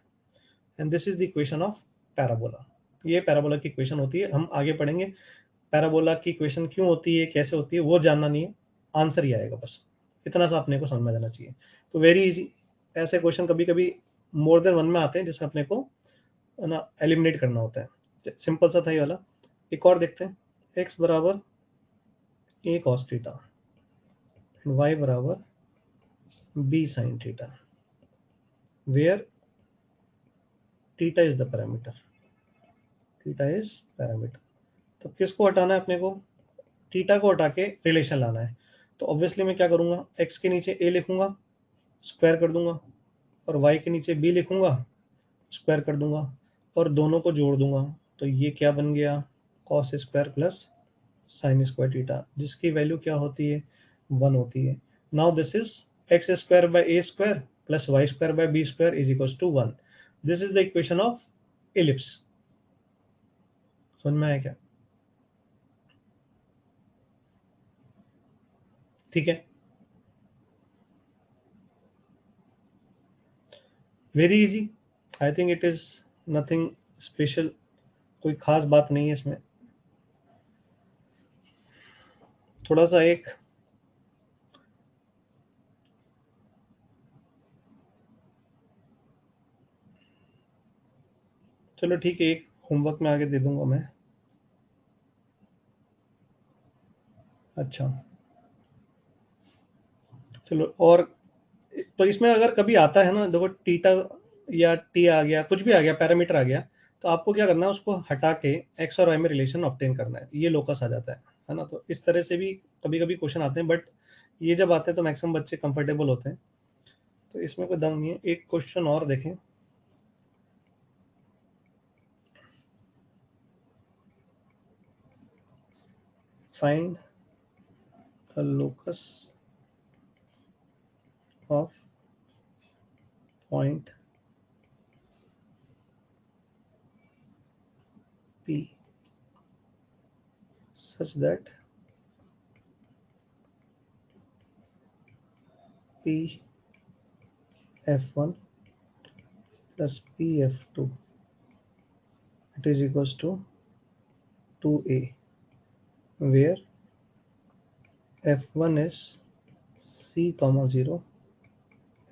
and this is the equation of parabola. ये पैराबोला की इक्वेशन होती है। हम आगे पढ़ेंगे पैराबोला की इक्वेशन क्यों होती है, कैसे होती है, वो जानना नहीं है, आंसर ही आएगा, बस इतना सा अपने को समझ में जाना चाहिए। तो वेरी इजी, ऐसे क्वेश्चन कभी कभी मोर देन वन में आते हैं जिसमें अपने को ना एलिमिनेट करना होता है। सिंपल सा था ये वाला। एक और देखते हैं, x बराबर a cos theta and y बराबर b sin theta, where theta is the parameter, theta is parameter. तो किसको हटाना है अपने को, थीटा को हटा के रिलेशन लाना है। तो ऑब्वियसली मैं क्या करूंगा, x के नीचे a लिखूंगा, स्क्वायर कर दूंगा, और y के नीचे b लिखूंगा, स्क्वायर कर दूंगा, और दोनों को जोड़ दूंगा। तो ये क्या बन गया, cos square plus sine square theta, जिसकी वैल्यू क्या होती है 1 होती है। Now this is X square by A square plus Y square by B square is equals to 1। This is the equation of ellipse. समझ में आया क्या? ठीक है, very easy. I think it is nothing special, कोई खास बात नहीं है इसमें। थोड़ा सा एक चलो ठीक है, एक होमवर्क में आगे दे दूंगा मैं। अच्छा चलो, और तो इसमें अगर कभी आता है ना, देखो टीटा या टी आ गया, कुछ भी आ गया, पैरामीटर आ गया, तो आपको क्या करना है, उसको हटा के एक्स और वाई में रिलेशन ऑब्टेन करना है, ये लोकस आ जाता है ना। तो इस तरह से भी कभी कभी क्वेश्चन आते हैं, बट ये जब आते हैं तो मैक्सिमम बच्चे कंफर्टेबल होते हैं, तो इसमें कोई दम नहीं है। एक क्वेश्चन और देखें, find the locus of point P such that P F1 plus P F2 it is equals to 2A, where F1 is C comma 0,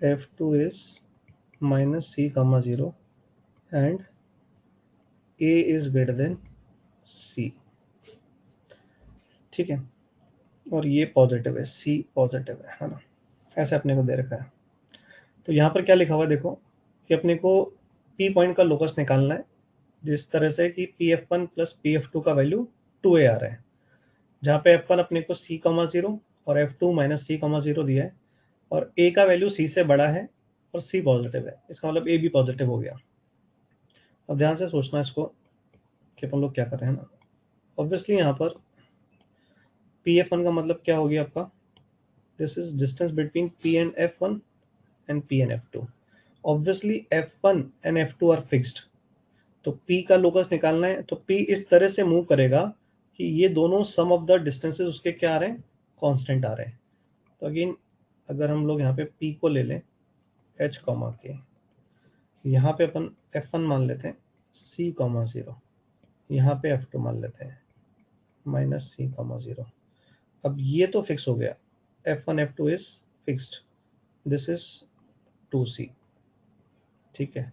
F2 is minus C comma 0 and A is greater than C। ठीक है, और ये positive है, C positive है ना, ऐसे अपने को दे रखा है। तो यहाँ पर क्या लिखा हुआ है देखो, कि अपने को P पॉइंट का लोकस निकालना है जिस तरह से कि Pf1 प्लस Pf2 का वैल्यू 2A आ रहा है, जहाँ पे F1 अपने को C, 0 और F2 माइनस C, 0 दिया है, और A का वैल्यू C से बड़ा है और C पॉजिटिव है, इसका मतलब A भी पॉजिटिव हो गया। अब ध्यान से सोचना इसको कि अपन लोग क्या कर रहे हैं ना। ऑब्वियसली यहाँ पर Pf1 का मतलब क्या हो गया आपका, this is distance between P and F1 and P and F2। Obviously F1 and F2 are fixed, तो P का लोकस निकालना है, तो P इस तरह से मूव करेगा कि ये दोनों सम ऑफ द डिस्टेंसेस उसके क्या आ रहे हैं, कांस्टेंट आ रहे हैं। तो अगेन अगर हम लोग यहाँ पे P को ले लें H कॉमा के, यहाँ पे अपन F1 मान लेते हैं C, 0, यहाँ पे F2 मान लेते हैं माइनस C, 0। अब ये तो फिक्स हो गया, F1 F2 is fixed, this is 2C। ठीक है,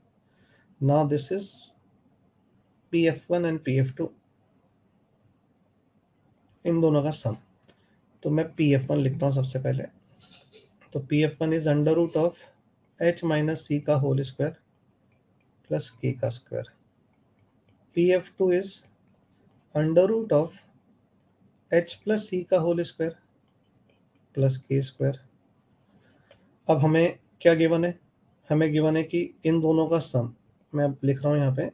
now this is Pf1 and Pf2, इन दोनों का सम। तो मैं Pf1 लिखता हूँ सबसे पहले, तो Pf1 is under root of H minus C का होल स्क्वायर प्लस K का square. Pf2 is under root of H plus C का whole square plus K square. अब हमें क्या गिवन है, हमें गिवन है कि इन दोनों का सम, मैं लिख रहा हूँ यहाँ पे,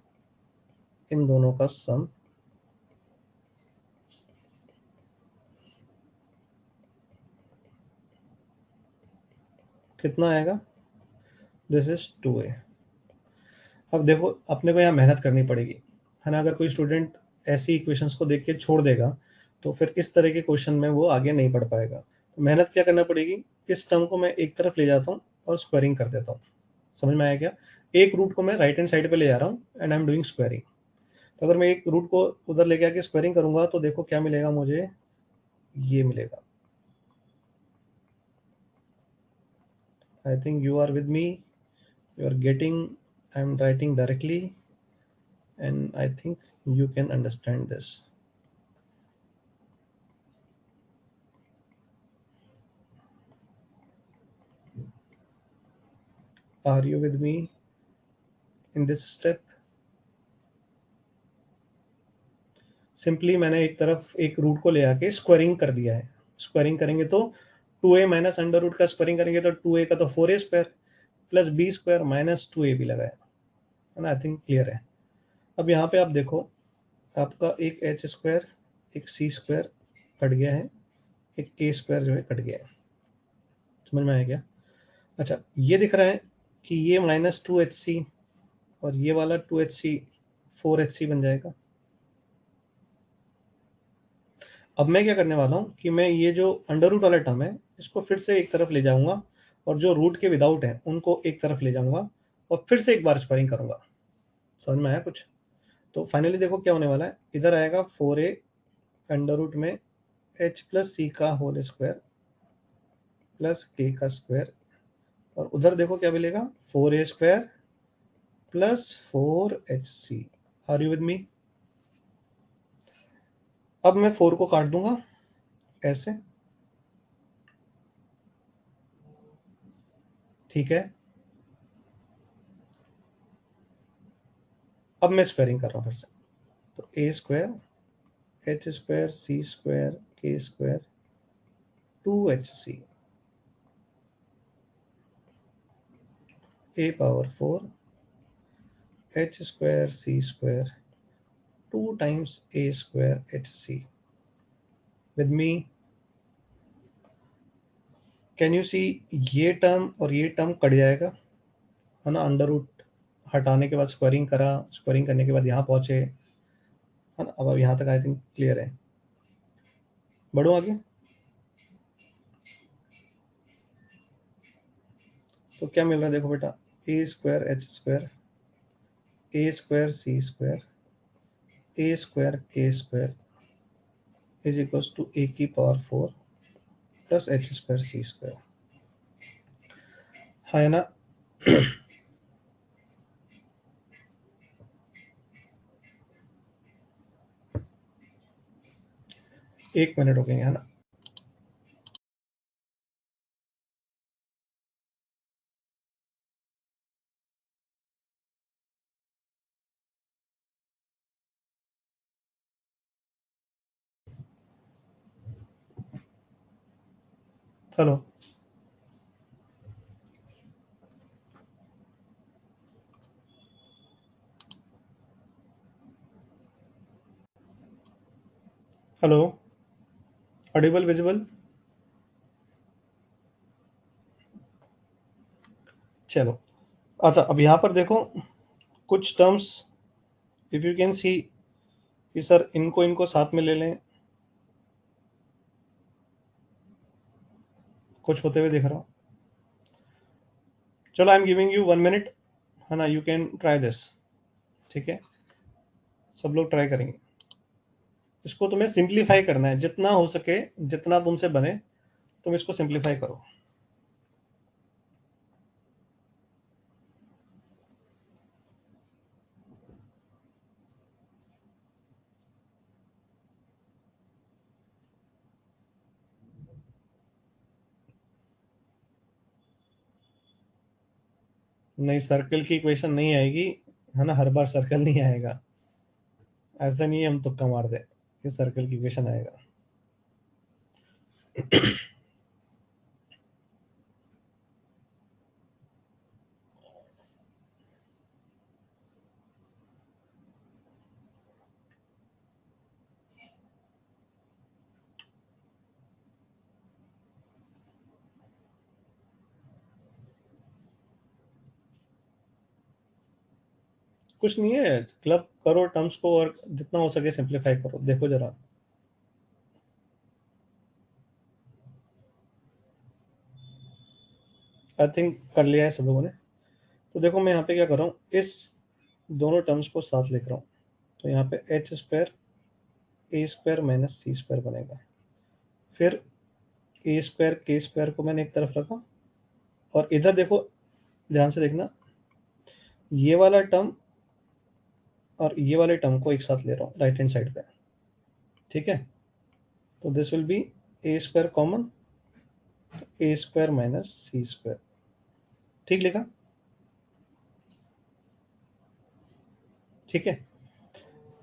इन दोनों का सम कितना आएगा, दिस इज 2A। अब देखो अपने को यहाँ मेहनत करनी पड़ेगी, है ना। अगर कोई स्टूडेंट ऐसी इक्वेशंस को देख के छोड़ देगा तो फिर इस तरह के क्वेश्चन में वो आगे नहीं पढ़ पाएगा। तो मेहनत क्या करना पड़ेगी, इस टर्म को मैं एक तरफ ले जाता हूँ और स्क्वायरिंग कर देता हूँ। समझ में आया क्या? एक रूट को मैं राइट हैंड साइड पे ले जा रहा हूँ and I am doing squaring. तो अगर मैं एक रूट को उधर लेके आके स्क्वायरिंग करूंगा तो देखो क्या मिलेगा मुझे, ये मिलेगा। I think you are with me, you are getting, I am writing directly and I think you can understand this. Are you with me in this step? Simply मैंने एक तरफ एक रूट को ले आके स्क्वायरिंग कर दिया है। स्क्वायरिंग करेंगे तो 2A माइनस अंडर रूट का स्क्वायरिंग करेंगे तो 2A का तो 4A square plus B square minus 2A भी लगाया है ना। आई थिंक क्लियर है। अब यहाँ पे आप देखो, आपका एक H स्क्वायर, एक C स्क्वायर कट गया है, एक के स्क्वायर जो है कट गया है। समझ में आया क्या? अच्छा, ये दिख रहा है कि ये -2hc और ये वाला 2hc 4hc बन जाएगा। अब मैं क्या करने वाला हूँ कि मैं ये जो अंडर रूट वाला टर्म है इसको फिर से एक तरफ ले जाऊंगा और जो रूट के विदाउट है उनको एक तरफ ले जाऊंगा और फिर से एक बार स्क्वायरिंग करूंगा। समझ में आया कुछ? तो फाइनली देखो क्या होने वाला है, इधर आएगा 4a अंडर रूट में h प्लस सी का होल स्क्वायर प्लस के का स्क्वायर, और उधर देखो क्या मिलेगा, 4a square plus 4hc। Are you with me? अब मैं 4 को काट दूंगा ऐसे, ठीक है। अब मैं स्क्वायरिंग कर रहा हूँ फिर से, तो a square h square c square k square 2hc a power 4 h square c square 2 times a square hc। With me? Can you see? ये टर्म और ये टर्म कट जाएगा, है ना। अंडर रूट हटाने के बाद स्क्वायरिंग करा, स्क्वायरिंग करने के बाद यहाँ पहुंचे, है ना। अब यहाँ तक आई थिंक क्लियर है। बढ़ो आगे। तो क्या मिल रहा है देखो बेटा, ए square H square A square C square A square K square is equal to ए की पावर 4 प्लस एच स्क्वायर सी स्क्वायर, है ना। एक मिनट हो गए, है ना। Hello, hello, Audible visible? चलो, अच्छा अब यहाँ पर देखो कुछ terms, if you can see कि सर इनको इनको साथ में ले लें, कुछ होते हुए दिख रहा हूँ। चलो, I am giving you 1 minute, है ना। यू कैन ट्राई दिस, ठीक है। सब लोग ट्राई करेंगे। इसको तुम्हें सिंप्लीफाई करना है जितना हो सके, जितना तुमसे बने तुम इसको सिंप्लीफाई करो। नहीं, सर्कल की इक्वेशन नहीं आएगी, है ना। हर बार सर्कल नहीं आएगा, ऐसा नहीं है हम तुक्का मार दे कि सर्कल की इक्वेशन आएगा। कुछ नहीं है, क्लब करो टर्म्स को और जितना हो सके सिंप्लीफाई करो। देखो जरा, आई थिंक कर लिया है सब लोगों ने। तो देखो मैं यहाँ पे क्या कर रहा हूँ, इस दोनों टर्म्स को साथ लिख रहा हूँ। तो यहाँ पे H square A square minus C square बनेगा। फिर ए स्क्वायर के स्क्वायर को मैंने एक तरफ रखा, और इधर देखो, ध्यान से देखना, ये वाला टर्म और ये वाले टर्म को एक साथ ले रहा हूँ राइट हैंड साइड पे, ठीक है। तो this will be A square common, A square minus C square, ठीक लिखा, ठीक है।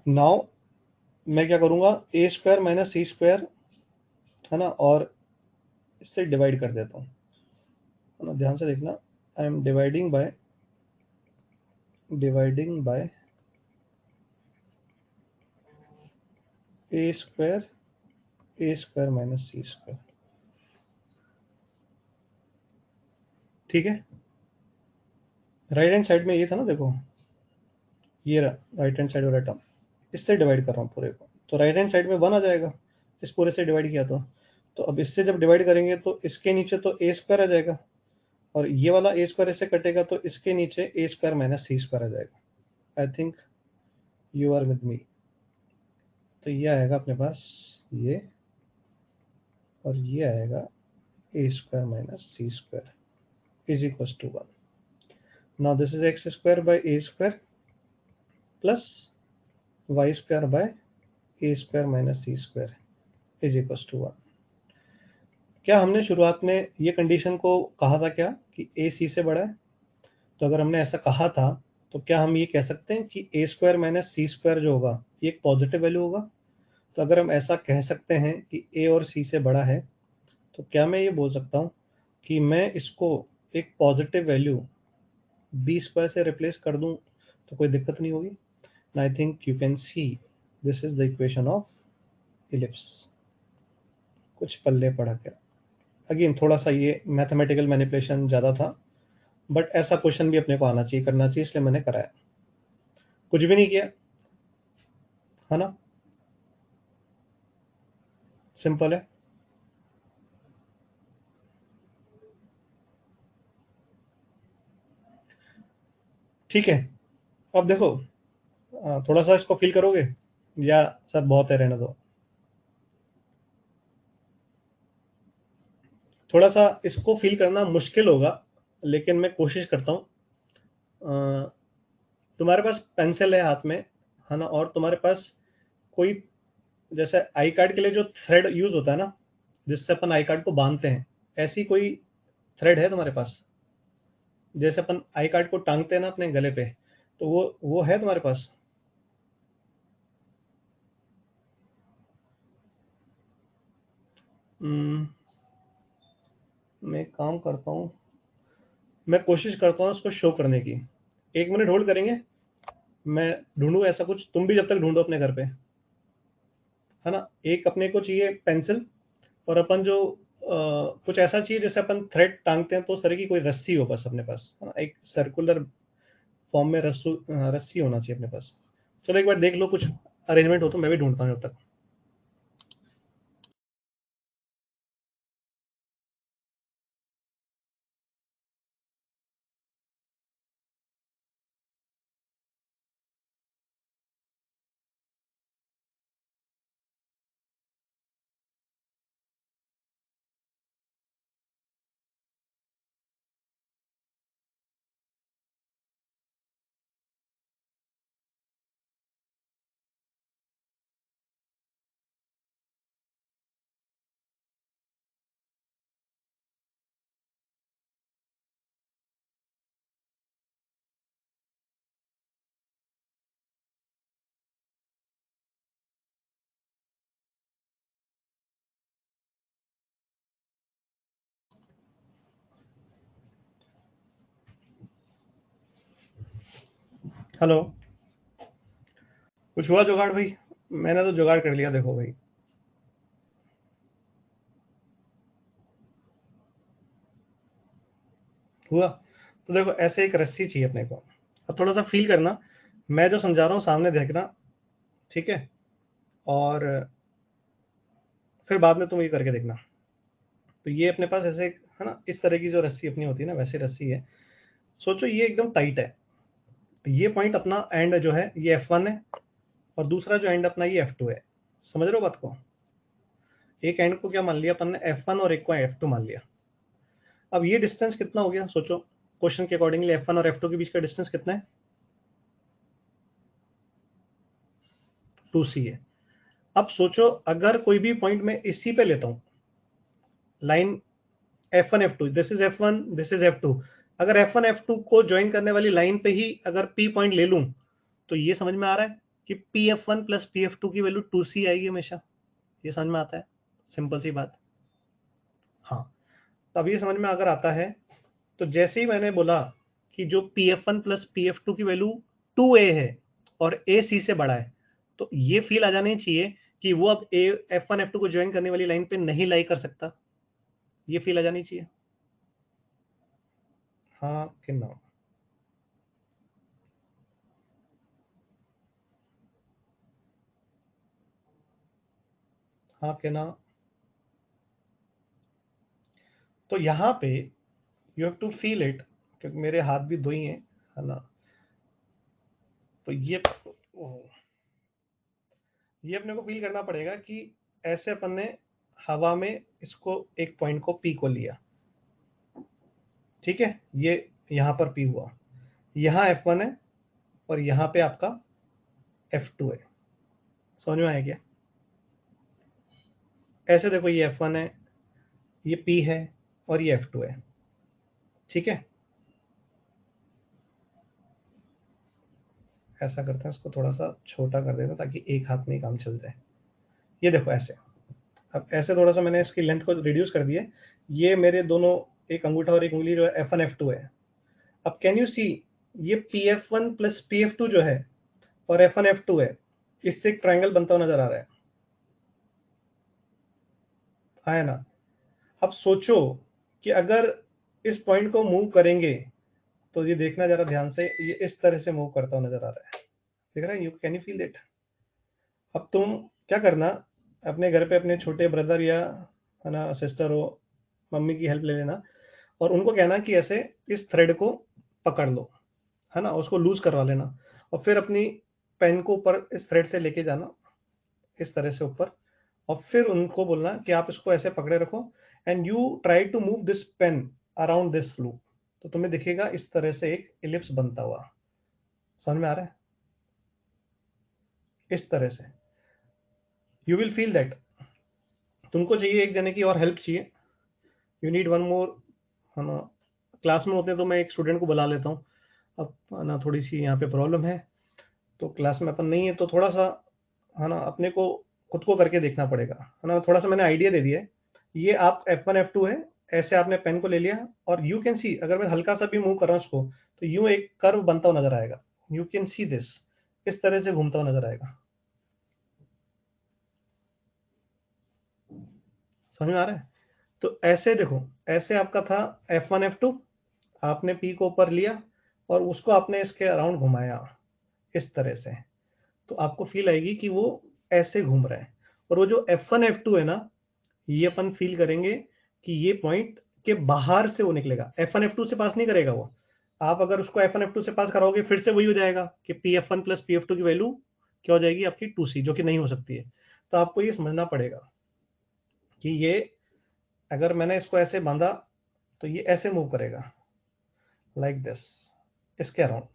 नाउ मैं क्या करूंगा, A square minus C square, है ना, और इससे डिवाइड कर देता हूँ, है ना। ध्यान से देखना, I am dividing by A square A square minus C square. ठीक है, राइट हैंड साइड में ये था ना, देखो ये राइट हैंड साइड वाला टर्म, इससे डिवाइड कर रहा हूँ पूरे को, तो राइट हैंड साइड में 1 आ जाएगा, इस पूरे से डिवाइड किया तो अब इससे जब डिवाइड करेंगे तो इसके नीचे तो ए स्क्वायर आ जाएगा, और ये वाला ए स्क्वायर इससे कटेगा तो इसके नीचे A square minus C square आ जाएगा। I think you are with me. तो ये आएगा अपने पास ये, और ये आएगा A square minus C square is equal to 1। Now this is X square by A square plus Y square by A square minus C square is equal to 1। क्या हमने शुरुआत में ये कंडीशन को कहा था क्या कि ए सी से बड़ा है? तो अगर हमने ऐसा कहा था तो क्या हम ये कह सकते हैं कि ए स्क्वायर माइनस सी स्क्वायर जो होगा ये एक पॉजिटिव वैल्यू होगा? तो अगर हम ऐसा कह सकते हैं कि ए और सी से बड़ा है, तो क्या मैं ये बोल सकता हूँ कि मैं इसको एक पॉजिटिव वैल्यू बी स्क्वायर से रिप्लेस कर दूँ तो कोई दिक्कत नहीं होगी? आई think you can see this is the equation of ellipse. कुछ पल्ले पड़ा क्या? अगेन थोड़ा सा ये मैथमेटिकल मैनिपुलेशन ज़्यादा था, बट ऐसा क्वेश्चन भी अपने को आना चाहिए, करना चाहिए, इसलिए मैंने कराया। कुछ भी नहीं किया है ना, सिंपल है। ठीक है, अब देखो थोड़ा सा इसको फील करोगे या सर बहुत है रहने दो? थोड़ा सा इसको फील करना मुश्किल होगा, लेकिन मैं कोशिश करता हूँ। तुम्हारे पास पेंसिल है हाथ में, है ना, और तुम्हारे पास कोई जैसे आई कार्ड के लिए जो थ्रेड यूज होता है ना, जिससे अपन आई कार्ड को बांधते हैं, ऐसी कोई थ्रेड है तुम्हारे पास? जैसे अपन आई कार्ड को टांगते हैं ना अपने गले पे, तो वो है तुम्हारे पास? मैं काम करता हूँ, मैं कोशिश करता हूँ उसको शो करने की। 1 मिनट होल्ड करेंगे, मैं ढूंढूं ऐसा कुछ, तुम भी जब तक ढूंढो अपने घर पे, है ना। एक अपने को चाहिए पेंसिल, और अपन जो कुछ ऐसा चाहिए जैसे अपन थ्रेड टांगते हैं, तो उस तरह की कोई रस्सी हो बस अपने पास, है ना, एक सर्कुलर फॉर्म में रस्सी होना चाहिए अपने पास। चलो एक बार देख लो कुछ अरेंजमेंट हो तो मैं भी ढूंढता हूँ जब तक। हेलो, कुछ हुआ जुगाड़ भाई? मैंने तो जुगाड़ कर लिया, देखो भाई। हुआ? तो देखो ऐसे एक रस्सी चाहिए अपने को। अब थोड़ा सा फील करना, मैं जो समझा रहा हूँ सामने देखना, ठीक है, और फिर बाद में तुम ये करके देखना। तो ये अपने पास ऐसे है ना, इस तरह की जो रस्सी अपनी होती है ना, वैसी रस्सी है। सोचो ये एकदम टाइट है, ये पॉइंट अपना एंड जो है ये F1 है, और दूसरा जो एंड अपना ये F2 है। समझ रहे हो बात को? एक एंड को क्या मान लिया अपन ने, F1, और एक को F2 मान लिया। अब ये डिस्टेंस कितना हो गया सोचो, क्वेश्चन के अकॉर्डिंगली F1 और F2 के बीच का डिस्टेंस कितना है? 2C है। अब सोचो अगर कोई भी पॉइंट मैं इसी पे लेता हूं, line F1 F2, this is F1, this is F2, अगर F1 F2 को ज्वाइन करने वाली लाइन पे ही अगर P पॉइंट ले लूं, तो ये समझ में आ रहा है कि PF1 प्लस PF2 की वैल्यू 2C आएगी हमेशा। ये समझ में आता है? सिंपल सी बात। हाँ, तब ये समझ में अगर आता है, तो जैसे ही मैंने बोला कि जो PF1 प्लस PF2 की वैल्यू 2A है और A C से बड़ा है, तो ये फील आ जानी चाहिए कि वो अब F1 F2 को ज्वाइन करने वाली लाइन पे नहीं लाई कर सकता। ये फील आ जानी चाहिए, हाँ कि ना? हाँ कि ना? तो यहाँ पे you have to feel it, क्योंकि मेरे हाथ भी दो ही हैं, है ना? तो ये अपने को फील करना पड़ेगा कि ऐसे अपन ने हवा में इसको एक पॉइंट को पी को लिया, ठीक है, ये यहाँ पर पी हुआ, यहाँ F1 है और यहाँ पे आपका F2 है। समझ में आया क्या? ऐसे देखो, ये F1 है, ये P है और ये F2 है, ठीक है। ऐसा करते हैं, इसको थोड़ा सा छोटा कर देते हैं ताकि एक हाथ में ही काम चल जाए। ये देखो ऐसे, अब ऐसे थोड़ा सा मैंने इसकी लेंथ को रिड्यूस कर दिया। ये मेरे दोनों, एक अंगूठा और एक उंगली जो है F1 F2 है। अब कैन यू सी, ये PF1 प्लस PF2 जो है और F1 F2 है, इससे एक ट्रायंगल बनता हुआ नजर आ रहा है ना? अब सोचो कि अगर इस पॉइंट को मूव करेंगे तो ये देखना जरा ध्यान से, ये इस तरह से मूव करता हुआ नजर आ रहा है, देख रहा है? You can you feel it? अब तुम क्या करना, अपने घर पे अपने छोटे ब्रदर या है ना सिस्टर हो, मम्मी की हेल्प ले लेना और उनको कहना कि ऐसे इस थ्रेड को पकड़ लो, है ना, उसको लूज करवा लेना और फिर अपनी पेन को ऊपर इस थ्रेड से लेके जाना इस तरह से ऊपर, और फिर उनको बोलना कि आप इसको ऐसे पकड़े रखो and you try to move this pen around this loop. तो तुम्हें दिखेगा इस तरह से एक इलिप्स बनता हुआ। समझ में आ रहा है? इस तरह से यू विल फील दैट। तुमको चाहिए एक जने की और हेल्प चाहिए, यू नीड वन मोर, है ना? क्लास में होते हैं तो मैं एक स्टूडेंट को बुला लेता हूँ, अब ना थोड़ी सी यहाँ पे प्रॉब्लम है तो क्लास में अपन नहीं है, तो थोड़ा सा है ना अपने को खुद को करके देखना पड़ेगा, है ना? थोड़ा सा मैंने आइडिया दे दिया है। ये आप F1 F2 है, ऐसे आपने पेन को ले लिया और यू कैन सी, अगर मैं हल्का सा भी मूव कर रहा हूँ उसको तो यूं एक कर्व बनता हुआ नजर आएगा। यू कैन सी दिस, इस तरह से घूमता हुआ नजर आएगा। समझ में आ रहा है? तो ऐसे देखो, ऐसे आपका था F1 F2, आपने P को ऊपर लिया और उसको आपने इसके अराउंड घुमाया इस तरह से, तो आपको फील आएगी कि वो ऐसे घूम रहा है। और वो जो F1 F2 है ना, ये अपन फील करेंगे कि ये पॉइंट के बाहर से वो निकलेगा, F1 F2 से पास नहीं करेगा वो। आप अगर उसको F1 F2 से पास कराओगे फिर से वही हो जाएगा कि PF1 प्लस PF2 की वैल्यू क्या हो जाएगी आपकी 2C, जो कि नहीं हो सकती है। तो आपको ये समझना पड़ेगा कि ये अगर मैंने इसको ऐसे बांधा तो ये ऐसे मूव करेगा लाइक दिस, इसके अराउंड,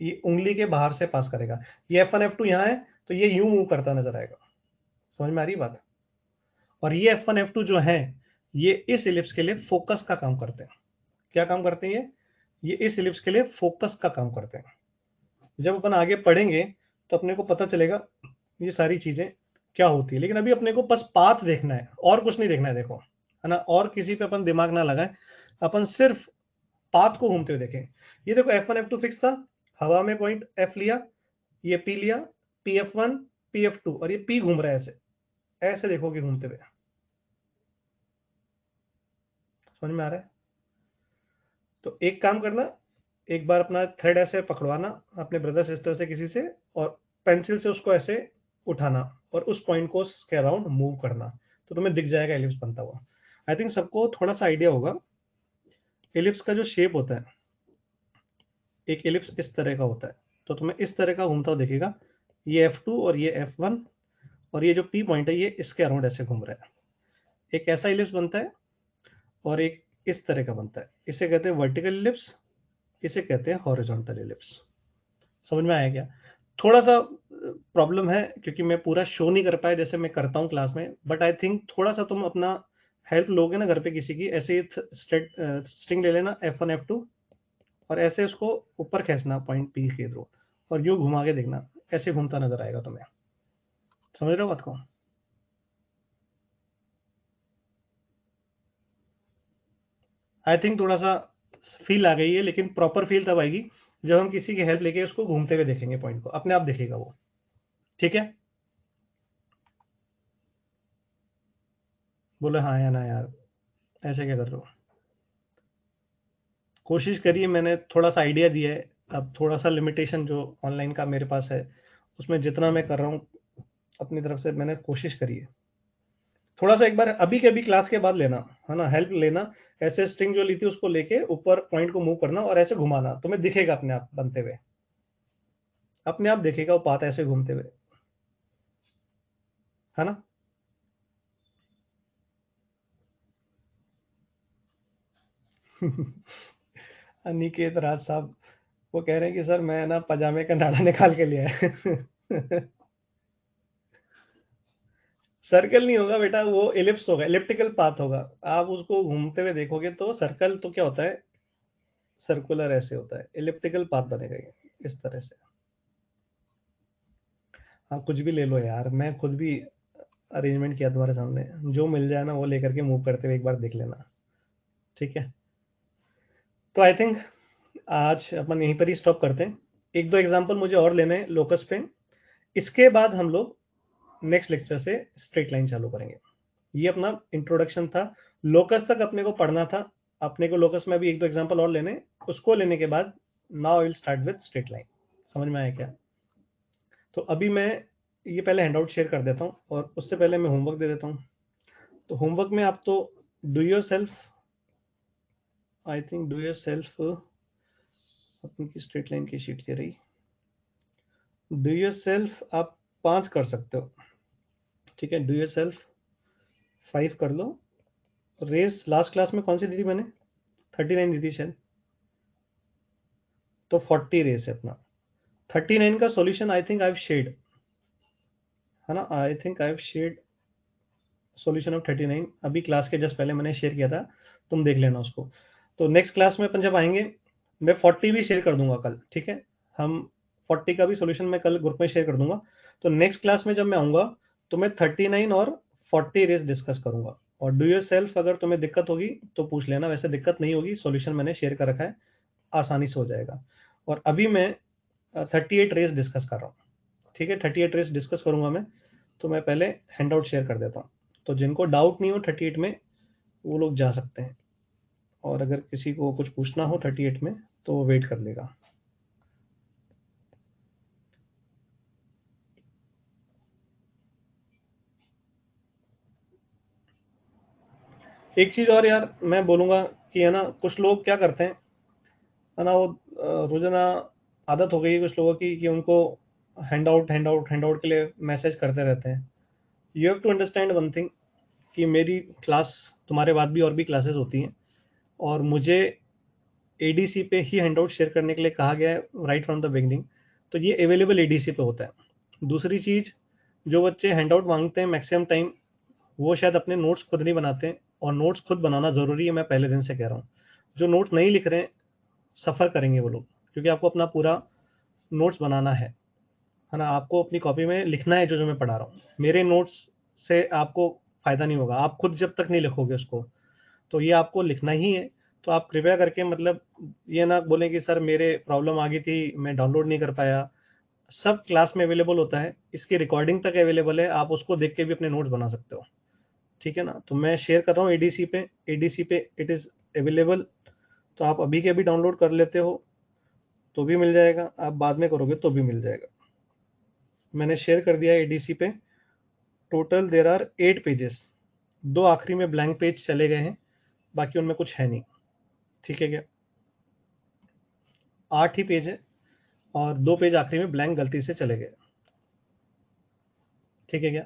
ये उंगली के बाहर से पास करेगा। ये F1 F2 यहाँ है तो ये यूं मूव करता नजर आएगा। समझ में आ रही बात? और ये F1 F2 जो है, ये इस इलिप्स के लिए फोकस का काम करते हैं। क्या काम करते हैं ये इस इलिप्स के लिए फोकस का काम करते हैं। जब अपन आगे पढ़ेंगे तो अपने को पता चलेगा ये सारी चीजें क्या होती है, लेकिन अभी अपने को बस पाथ देखना है और कुछ नहीं देखना है, देखो, है ना? और किसी पे अपन दिमाग ना लगाएं, अपन सिर्फ पाथ को घूमते हुए देखें। ये देखो F1 F2 फिक्स था, हवा में पॉइंट F लिया, ये P लिया, PF1 PF2, और ये P घूम रहा है ऐसे, ऐसे देखोगे घूमते हुए। समझ में आ रहा है? तो एक काम करना, एक बार अपना थ्रेड ऐसे पकड़वाना अपने ब्रदर सिस्टर से किसी से, और पेंसिल से उसको ऐसे उठाना और उस पॉइंट को उसके अराउंड मूव करना, तो तुम्हें दिख जाएगा एलिप्स बनता हुआ। आई थिंक सबको थोड़ा सा आइडिया होगा एलिप्स का जो शेप होता है। एक एलिप्स इस तरह का होता है, तो तुम्हें इस तरह का घूमता हुआ दिखेगा। ये F2 और ये F1 और ये जो P पॉइंट है ये इसके अराउंड ऐसे घूम रहा है। एक ऐसा एलिप्स बनता है और एक इस तरह का बनता है, इसे कहते हैं वर्टिकल एलिप्स, इसे कहते हैं हॉरिजॉन्टल एलिप्स। समझ में आया क्या? थोड़ा सा प्रॉब्लम है क्योंकि मैं पूरा शो नहीं कर पाया जैसे मैं करता हूँ क्लास में, बट आई थिंक थोड़ा सा तुम अपना हेल्प लोगे ना घर पे किसी की, ऐसे ही स्ट्रिंग ले लेना F1 F2 और ऐसे उसको ऊपर खींचना पॉइंट P के थ्रू और यूं घुमा के देखना, ऐसे घूमता नजर आएगा तुम्हें। समझ रहे हो बात को? आई थिंक थोड़ा सा फील आ गई है, लेकिन प्रॉपर फील तब आएगी जब हम किसी की हेल्प लेके उसको घूमते हुए देखेंगे, पॉइंट को अपने आप दिखेगा वो। ठीक है? बोले हाँ या ना यार, ऐसे क्या कर रहे हो। कोशिश करिए, मैंने थोड़ा सा आइडिया दिया है, अब थोड़ा सा लिमिटेशन जो ऑनलाइन का मेरे पास है उसमें जितना मैं कर रहा हूँ अपनी तरफ से मैंने कोशिश करी है। थोड़ा सा एक बार अभी के अभी क्लास के बाद लेना है ना, हेल्प लेना, ऐसे स्ट्रिंग जो ली थी उसको लेके ऊपर पॉइंट को मूव करना और ऐसे घुमाना, तुम्हें दिखेगा अपने आप बनते हुए, अपने आप दिखेगा वो पाथ ऐसे घूमते हुए, है ना। अनिकेत राज साहब वो कह रहे हैं कि सर मैं ना पजामे का नाड़ा निकाल के लिया है। सर्कल नहीं होगा बेटा, वो एलिप्स होगा, एलिप्टिकल पाथ होगा। आप उसको घूमते हुए देखोगे तो सर्कल तो क्या होता है, सर्कुलर ऐसे होता है, एलिप्टिकल पाथ बनेगा ये इस तरह से। हाँ कुछ भी ले लो यार, मैं खुद भी अरेंजमेंट किया तुम्हारे सामने, जो मिल जाए ना वो लेकर के मूव करते हुए एक बार देख लेना, ठीक है। तो आई थिंक आज अपन यहीं पर ही स्टॉप करते हैं, एक दो एग्जांपल मुझे और लेने हैं लोकस पे, इसके बाद हम लोग नेक्स्ट लेक्चर से स्ट्रेट लाइन चालू करेंगे। ये अपना इंट्रोडक्शन था, लोकस तक अपने को पढ़ना था, अपने को लोकस में भी एक दो एग्जांपल और लेने, उसको लेने के बाद now I will start with straight line. समझ में आया क्या। तो अभी मैं ये पहले हैंडआउट शेयर कर देता हूँ और उससे पहले मैं होमवर्क दे देता हूँ। तो होमवर्क में आप तो do your self, I think do your self अपनी की स्ट्रेट लाइन की शीट ले रही, डू योर सेल्फ आप 5 कर सकते हो, ठीक है। डू योर सेल्फ 5 कर लो। रेस लास्ट क्लास में कौन सी दी थी मैंने, 39 दी थी शायद, तो 40 रेस है अपना। 39 का solution I think I have shared, है ना, I think I have shared solution of 39 अभी क्लास के जस्ट पहले मैंने शेयर किया था, तुम देख लेना उसको। तो नेक्स्ट क्लास में अपन जब आएंगे मैं 40 भी शेयर कर दूंगा कल, ठीक है। हम 40 का भी सॉल्यूशन मैं कल ग्रुप में शेयर कर दूंगा। तो नेक्स्ट क्लास में जब मैं आऊंगा तो मैं 39 और 40 रेस डिस्कस करूंगा। और डू योर सेल्फ अगर तुम्हें दिक्कत होगी तो पूछ लेना, वैसे दिक्कत नहीं होगी, सॉल्यूशन मैंने शेयर कर रखा है, आसानी से हो जाएगा। और अभी मैं 38 रेस डिस्कस कर रहा हूँ, ठीक है। 38 रेस डिस्कस करूंगा मैं, तो मैं पहले हैंडआउट शेयर कर देता हूँ, तो जिनको डाउट नहीं हो 38 में वो लोग जा सकते हैं, और अगर किसी को कुछ पूछना हो 38 में तो वो वेट कर लेगा। एक चीज और यार मैं बोलूंगा कि है ना, कुछ लोग क्या करते हैं, है ना, वो रोजाना आदत हो गई है कुछ लोगों की कि उनको हैंडआउट के लिए मैसेज करते रहते हैं। You have to understand one thing कि मेरी क्लास तुम्हारे बाद भी और भी क्लासेस होती हैं, और मुझे एडीसी पे ही हैंडआउट शेयर करने के लिए कहा गया है राइट फ्रॉम द बिगनिंग, तो ये अवेलेबल एडीसी पे होता है। दूसरी चीज, जो बच्चे हैंडआउट मांगते हैं मैक्सिमम टाइम वो शायद अपने नोट्स खुद नहीं बनाते हैं, और नोट्स खुद बनाना जरूरी है, मैं पहले दिन से कह रहा हूँ। जो नोट नहीं लिख रहे हैं सफ़र करेंगे वो लोग, क्योंकि आपको अपना पूरा नोट्स बनाना है ना, आपको अपनी कॉपी में लिखना है जो जो मैं पढ़ा रहा हूँ। मेरे नोट्स से आपको फ़ायदा नहीं होगा, आप खुद जब तक नहीं लिखोगे उसको, तो ये आपको लिखना ही है। तो आप कृपया करके मतलब ये ना बोलें कि सर मेरे प्रॉब्लम आ गई थी मैं डाउनलोड नहीं कर पाया, सब क्लास में अवेलेबल होता है, इसकी रिकॉर्डिंग तक अवेलेबल है, आप उसको देख के भी अपने नोट्स बना सकते हो, ठीक है ना। तो मैं शेयर कर रहा हूँ एडीसी पे इट इज़ अवेलेबल, तो आप अभी के अभी डाउनलोड कर लेते हो तो भी मिल जाएगा, आप बाद में करोगे तो भी मिल जाएगा। मैंने शेयर कर दिया है एडीसी पे। टोटल देर आर 8 पेजेस, 2 आखिरी में ब्लैंक पेज चले गए हैं, बाकी उनमें कुछ है नहीं, ठीक है क्या। 8 ही पेज है और 2 पेज आखिरी में ब्लैंक गलती से चले गए, ठीक है क्या।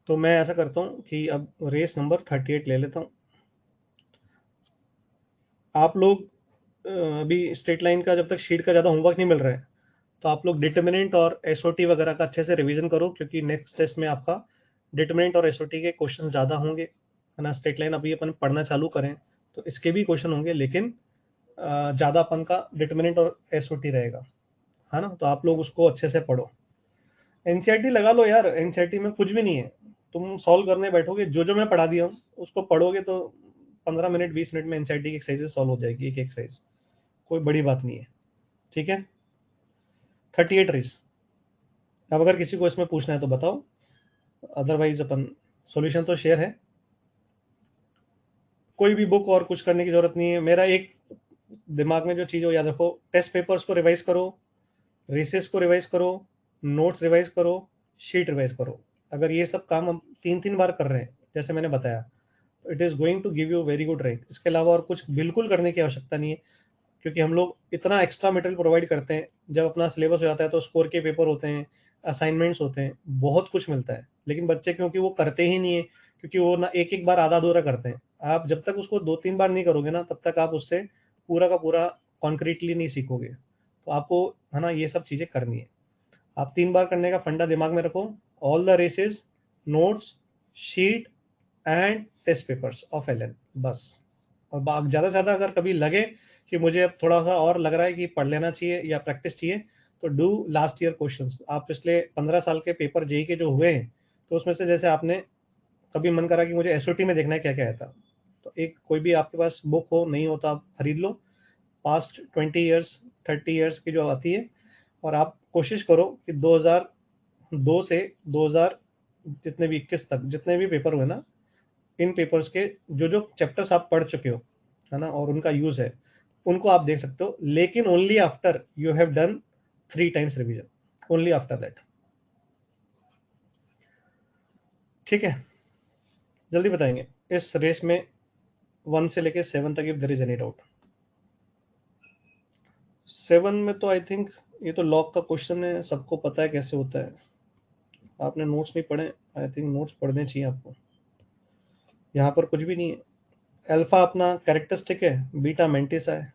तो मैं ऐसा करता हूँ कि अब रेस नंबर 38 ले लेता हूँ। आप लोग अभी स्ट्रेट लाइन का जब तक शीट का ज़्यादा होमवर्क नहीं मिल रहा है तो आप लोग डिटर्मिनेंट और एसओटी वगैरह का अच्छे से रिवीजन करो, क्योंकि नेक्स्ट टेस्ट में आपका डिटर्मिनेंट और एसओटी के क्वेश्चन ज़्यादा होंगे, है ना। स्ट्रेट लाइन अभी अपन पढ़ना चालू करें तो इसके भी क्वेश्चन होंगे, लेकिन ज़्यादा अपन का डिटर्मिनेंट और एसओटी रहेगा, है ना। तो आप लोग उसको अच्छे से पढ़ो, एनसीईआरटी लगा लो यार, एनसीईआरटी में कुछ भी नहीं है, तुम सॉल्व करने बैठोगे जो जो मैं पढ़ा दिया हूँ उसको पढ़ोगे तो 15 मिनट 20 मिनट में एनसीईआरटी की एक्सरसाइज सॉल्व हो जाएगी, एक एक्सरसाइज, कोई बड़ी बात नहीं है, ठीक है। 38 रेस, अब अगर किसी को इसमें पूछना है तो बताओ, अदरवाइज अपन सॉल्यूशन तो शेयर है, कोई भी बुक और कुछ करने की जरूरत नहीं है। मेरा एक दिमाग में जो चीज़ हो याद रखो, टेस्ट पेपर्स को रिवाइज करो, रेसेस को रिवाइज करो, नोट्स रिवाइज करो, शीट रिवाइज करो। अगर ये सब काम हम 3-3 बार कर रहे हैं जैसे मैंने बताया, it is going to give you very good rank. इसके अलावा और कुछ बिल्कुल करने की आवश्यकता नहीं है, क्योंकि हम लोग इतना एक्स्ट्रा मटेरियल प्रोवाइड करते हैं। जब अपना सिलेबस हो जाता है तो स्कोर के पेपर होते हैं, असाइनमेंट्स होते हैं, बहुत कुछ मिलता है, लेकिन बच्चे क्योंकि वो करते ही नहीं है, क्योंकि वो ना एक एक बार आधा अधूरा करते हैं। आप जब तक उसको 2-3 बार नहीं करोगे ना, तब तक आप उससे पूरा का पूरा कॉन्क्रीटली नहीं सीखोगे। तो आपको है ना ये सब चीज़ें करनी है। आप 3 बार करने का फंडा दिमाग में रखो, all the races, notes, sheet and test papers of LN, बस। और ज़्यादा से ज़्यादा अगर कभी लगे कि मुझे अब थोड़ा सा और लग रहा है कि पढ़ लेना चाहिए या प्रैक्टिस चाहिए, तो डू लास्ट ईयर क्वेश्चंस। आप पिछले 15 साल के पेपर जेई के जो हुए हैं, तो उसमें से जैसे आपने कभी मन करा कि मुझे एसओटी में देखना है क्या क्या है था, तो एक कोई भी आपके पास बुक हो, नहीं हो तो आप खरीद लो, पास्ट 20 ईयर्स 30 ईयर्स की जो आती है, और आप कोशिश करो कि 2002 से 2000 जितने भी 21 तक जितने भी पेपर हुए ना, इन पेपर्स के जो जो चैप्टर्स आप पढ़ चुके हो है ना, और उनका यूज है, उनको आप देख सकते हो, लेकिन only after you have done 3 times revision, only after that. ठीक है, जल्दी बताएंगे इस रेस में 1 से लेके 7 तक, if there is any doubt. 7 में तो आई थिंक ये तो लॉग का क्वेश्चन है, सबको पता है कैसे होता है। आपने नोट्स नहीं पढ़े, आई थिंक नोट्स पढ़ने चाहिए आपको। यहाँ पर कुछ भी नहीं है। अल्फा अपना कैरेक्टरिस्टिक है, बीटा मेंटिसा है,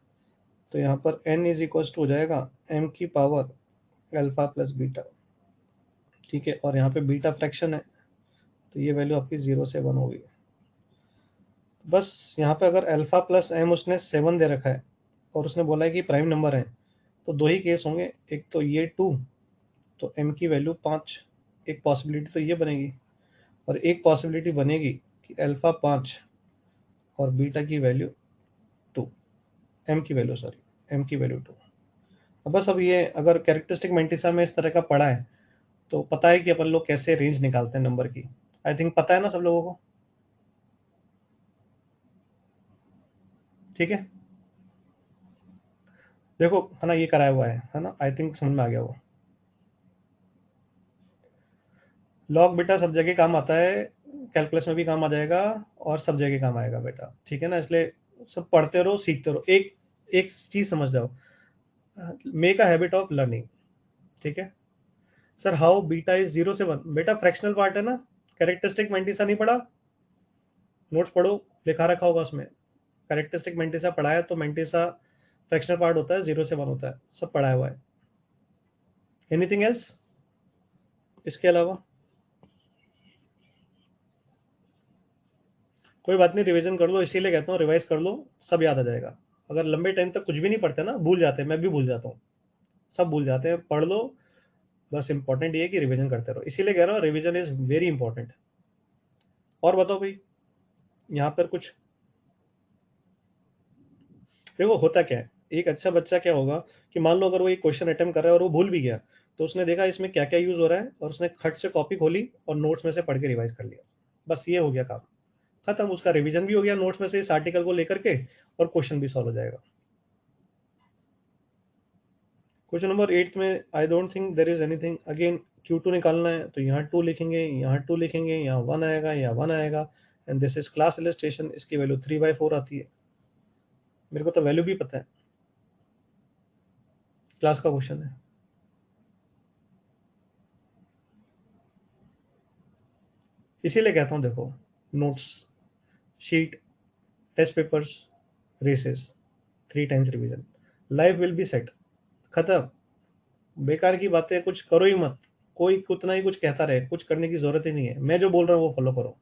तो यहाँ पर n इज इक्वल टू हो जाएगा m की पावर अल्फा प्लस बीटा। ठीक है, और यहाँ पे बीटा फ्रैक्शन है, तो ये वैल्यू आपकी 0 से 1 होगी। बस यहाँ पे अगर अल्फा प्लस m उसने 7 दे रखा है और उसने बोला है कि प्राइम नंबर है, तो 2 ही केस होंगे, एक तो ये 2, तो m की वैल्यू 5। एक पॉसिबिलिटी तो ये बनेगी, और एक पॉसिबिलिटी बनेगी कि अल्फा 5 और बीटा की वैल्यू 2, m की वैल्यू 2। अब बस अब ये अगर कैरेक्टरिस्टिक मेंटिसा में इस तरह का पढ़ा है, तो पता है कि अपन लोग कैसे रेंज निकालते हैं नंबर की। आई थिंक पता है ना सब लोगों को। ठीक है, देखो है ना, ये कराया हुआ है ना, आई थिंक समझ में आ गया वो। लॉग बेटा सब जगह काम आता है, कैलकुलस में भी काम आ जाएगा और सब जगह काम आएगा बेटा। ठीक है ना, इसलिए सब पढ़ते रहो, सीखते रहो। एक एक चीज समझ जाओ, make a habit of learning. ठीक है सर, हाउ बीटा इज 0 से 1, बेटा फ्रैक्शनल पार्ट है ना, कैरेक्टरिस्टिक मेंटिसा नहीं पढ़ा, नोट्स पढ़ो, लिखा रखा होगा उसमें। कैरेक्टरिस्टिक मेंटिसा पढ़ा है, तो मेंटिसा फ्रैक्शनल पार्ट होता है, 0 से 1 होता है, सब पढ़ाया हुआ है। एनीथिंग एल्स इसके अलावा? कोई बात नहीं, रिवीजन कर लो, इसीलिए कहता हूँ रिवाइज कर लो, सब याद आ जाएगा। अगर लंबे टाइम तक कुछ भी नहीं पढ़ते ना, भूल जाते हैं, मैं भी भूल जाता हूँ, सब भूल जाते हैं। पढ़ लो, बस इंपॉर्टेंट ये है कि रिवीजन करते रहो, इसीलिए कह रहा हूँ रिवीजन इज वेरी इंपॉर्टेंट। और बताओ भाई, यहाँ पर कुछ देखो होता क्या है, एक अच्छा बच्चा क्या होगा कि मान लो अगर वो एक क्वेश्चन अटेम्प्ट कर रहा है और वो भूल भी गया, तो उसने देखा इसमें क्या क्या यूज हो रहा है, और उसने खट से कॉपी खोली और नोट्स में से पढ़ के रिवाइज कर लिया, बस ये हो गया काम खत्म। उसका रिवीजन भी हो गया नोट्स में से इस आर्टिकल को लेकर के, और क्वेश्चन भी सॉल्व हो जाएगा। क्वेश्चन नंबर 8 में I don't think there is anything. Again Q2 निकालना है, तो यहाँ 2 लिखेंगे, यहाँ 2 लिखेंगे, यहाँ 1 आएगा, यहाँ 1 आएगा, and this is class illustration. इसकी वैल्यू 3/4 आती है, मेरे को तो वैल्यू भी पता है, क्लास का क्वेश्चन है। इसीलिए कहता हूँ देखो, notes, sheet, test papers, races, 3 times revision, life will be set. खत्म, बेकार की बातें कुछ करो ही मत, कोई कितना ही कुछ कहता रहे, कुछ करने की जरूरत ही नहीं है। मैं जो बोल रहा हूँ वो फॉलो करो,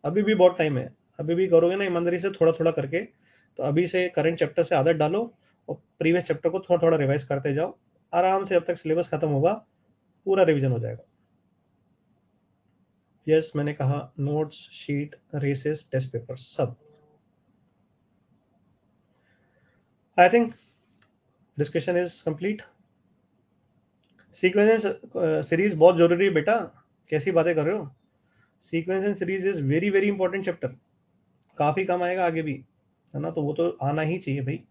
अभी भी बहुत टाइम है, अभी भी करोगे ना ईमानदारी से थोड़ा थोड़ा करके, तो अभी से करंट चैप्टर से आदत डालो और प्रीवियस चैप्टर को थोड़ा थोड़ा रिवाइज करते जाओ, आराम से। अब तक सिलेबस खत्म होगा, पूरा रिवीजन हो जाएगा। यस, मैंने कहा notes, sheet, races, test paper, सब। I think discussion is complete. Sequence series बहुत जरूरी है बेटा, कैसी बातें कर रहे हो। Sequence and series is very very important chapter, काफ़ी काम आएगा आगे भी, है ना, तो वो तो आना ही चाहिए भाई।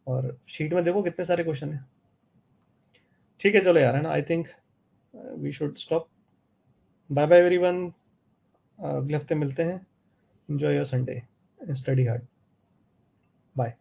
और शीट में देखो कितने सारे क्वेश्चन हैं। ठीक है चलो यार, है ना, I think we should stop. Bye bye everyone, अगले हफ्ते मिलते हैं। Enjoy your Sunday, study hard, bye.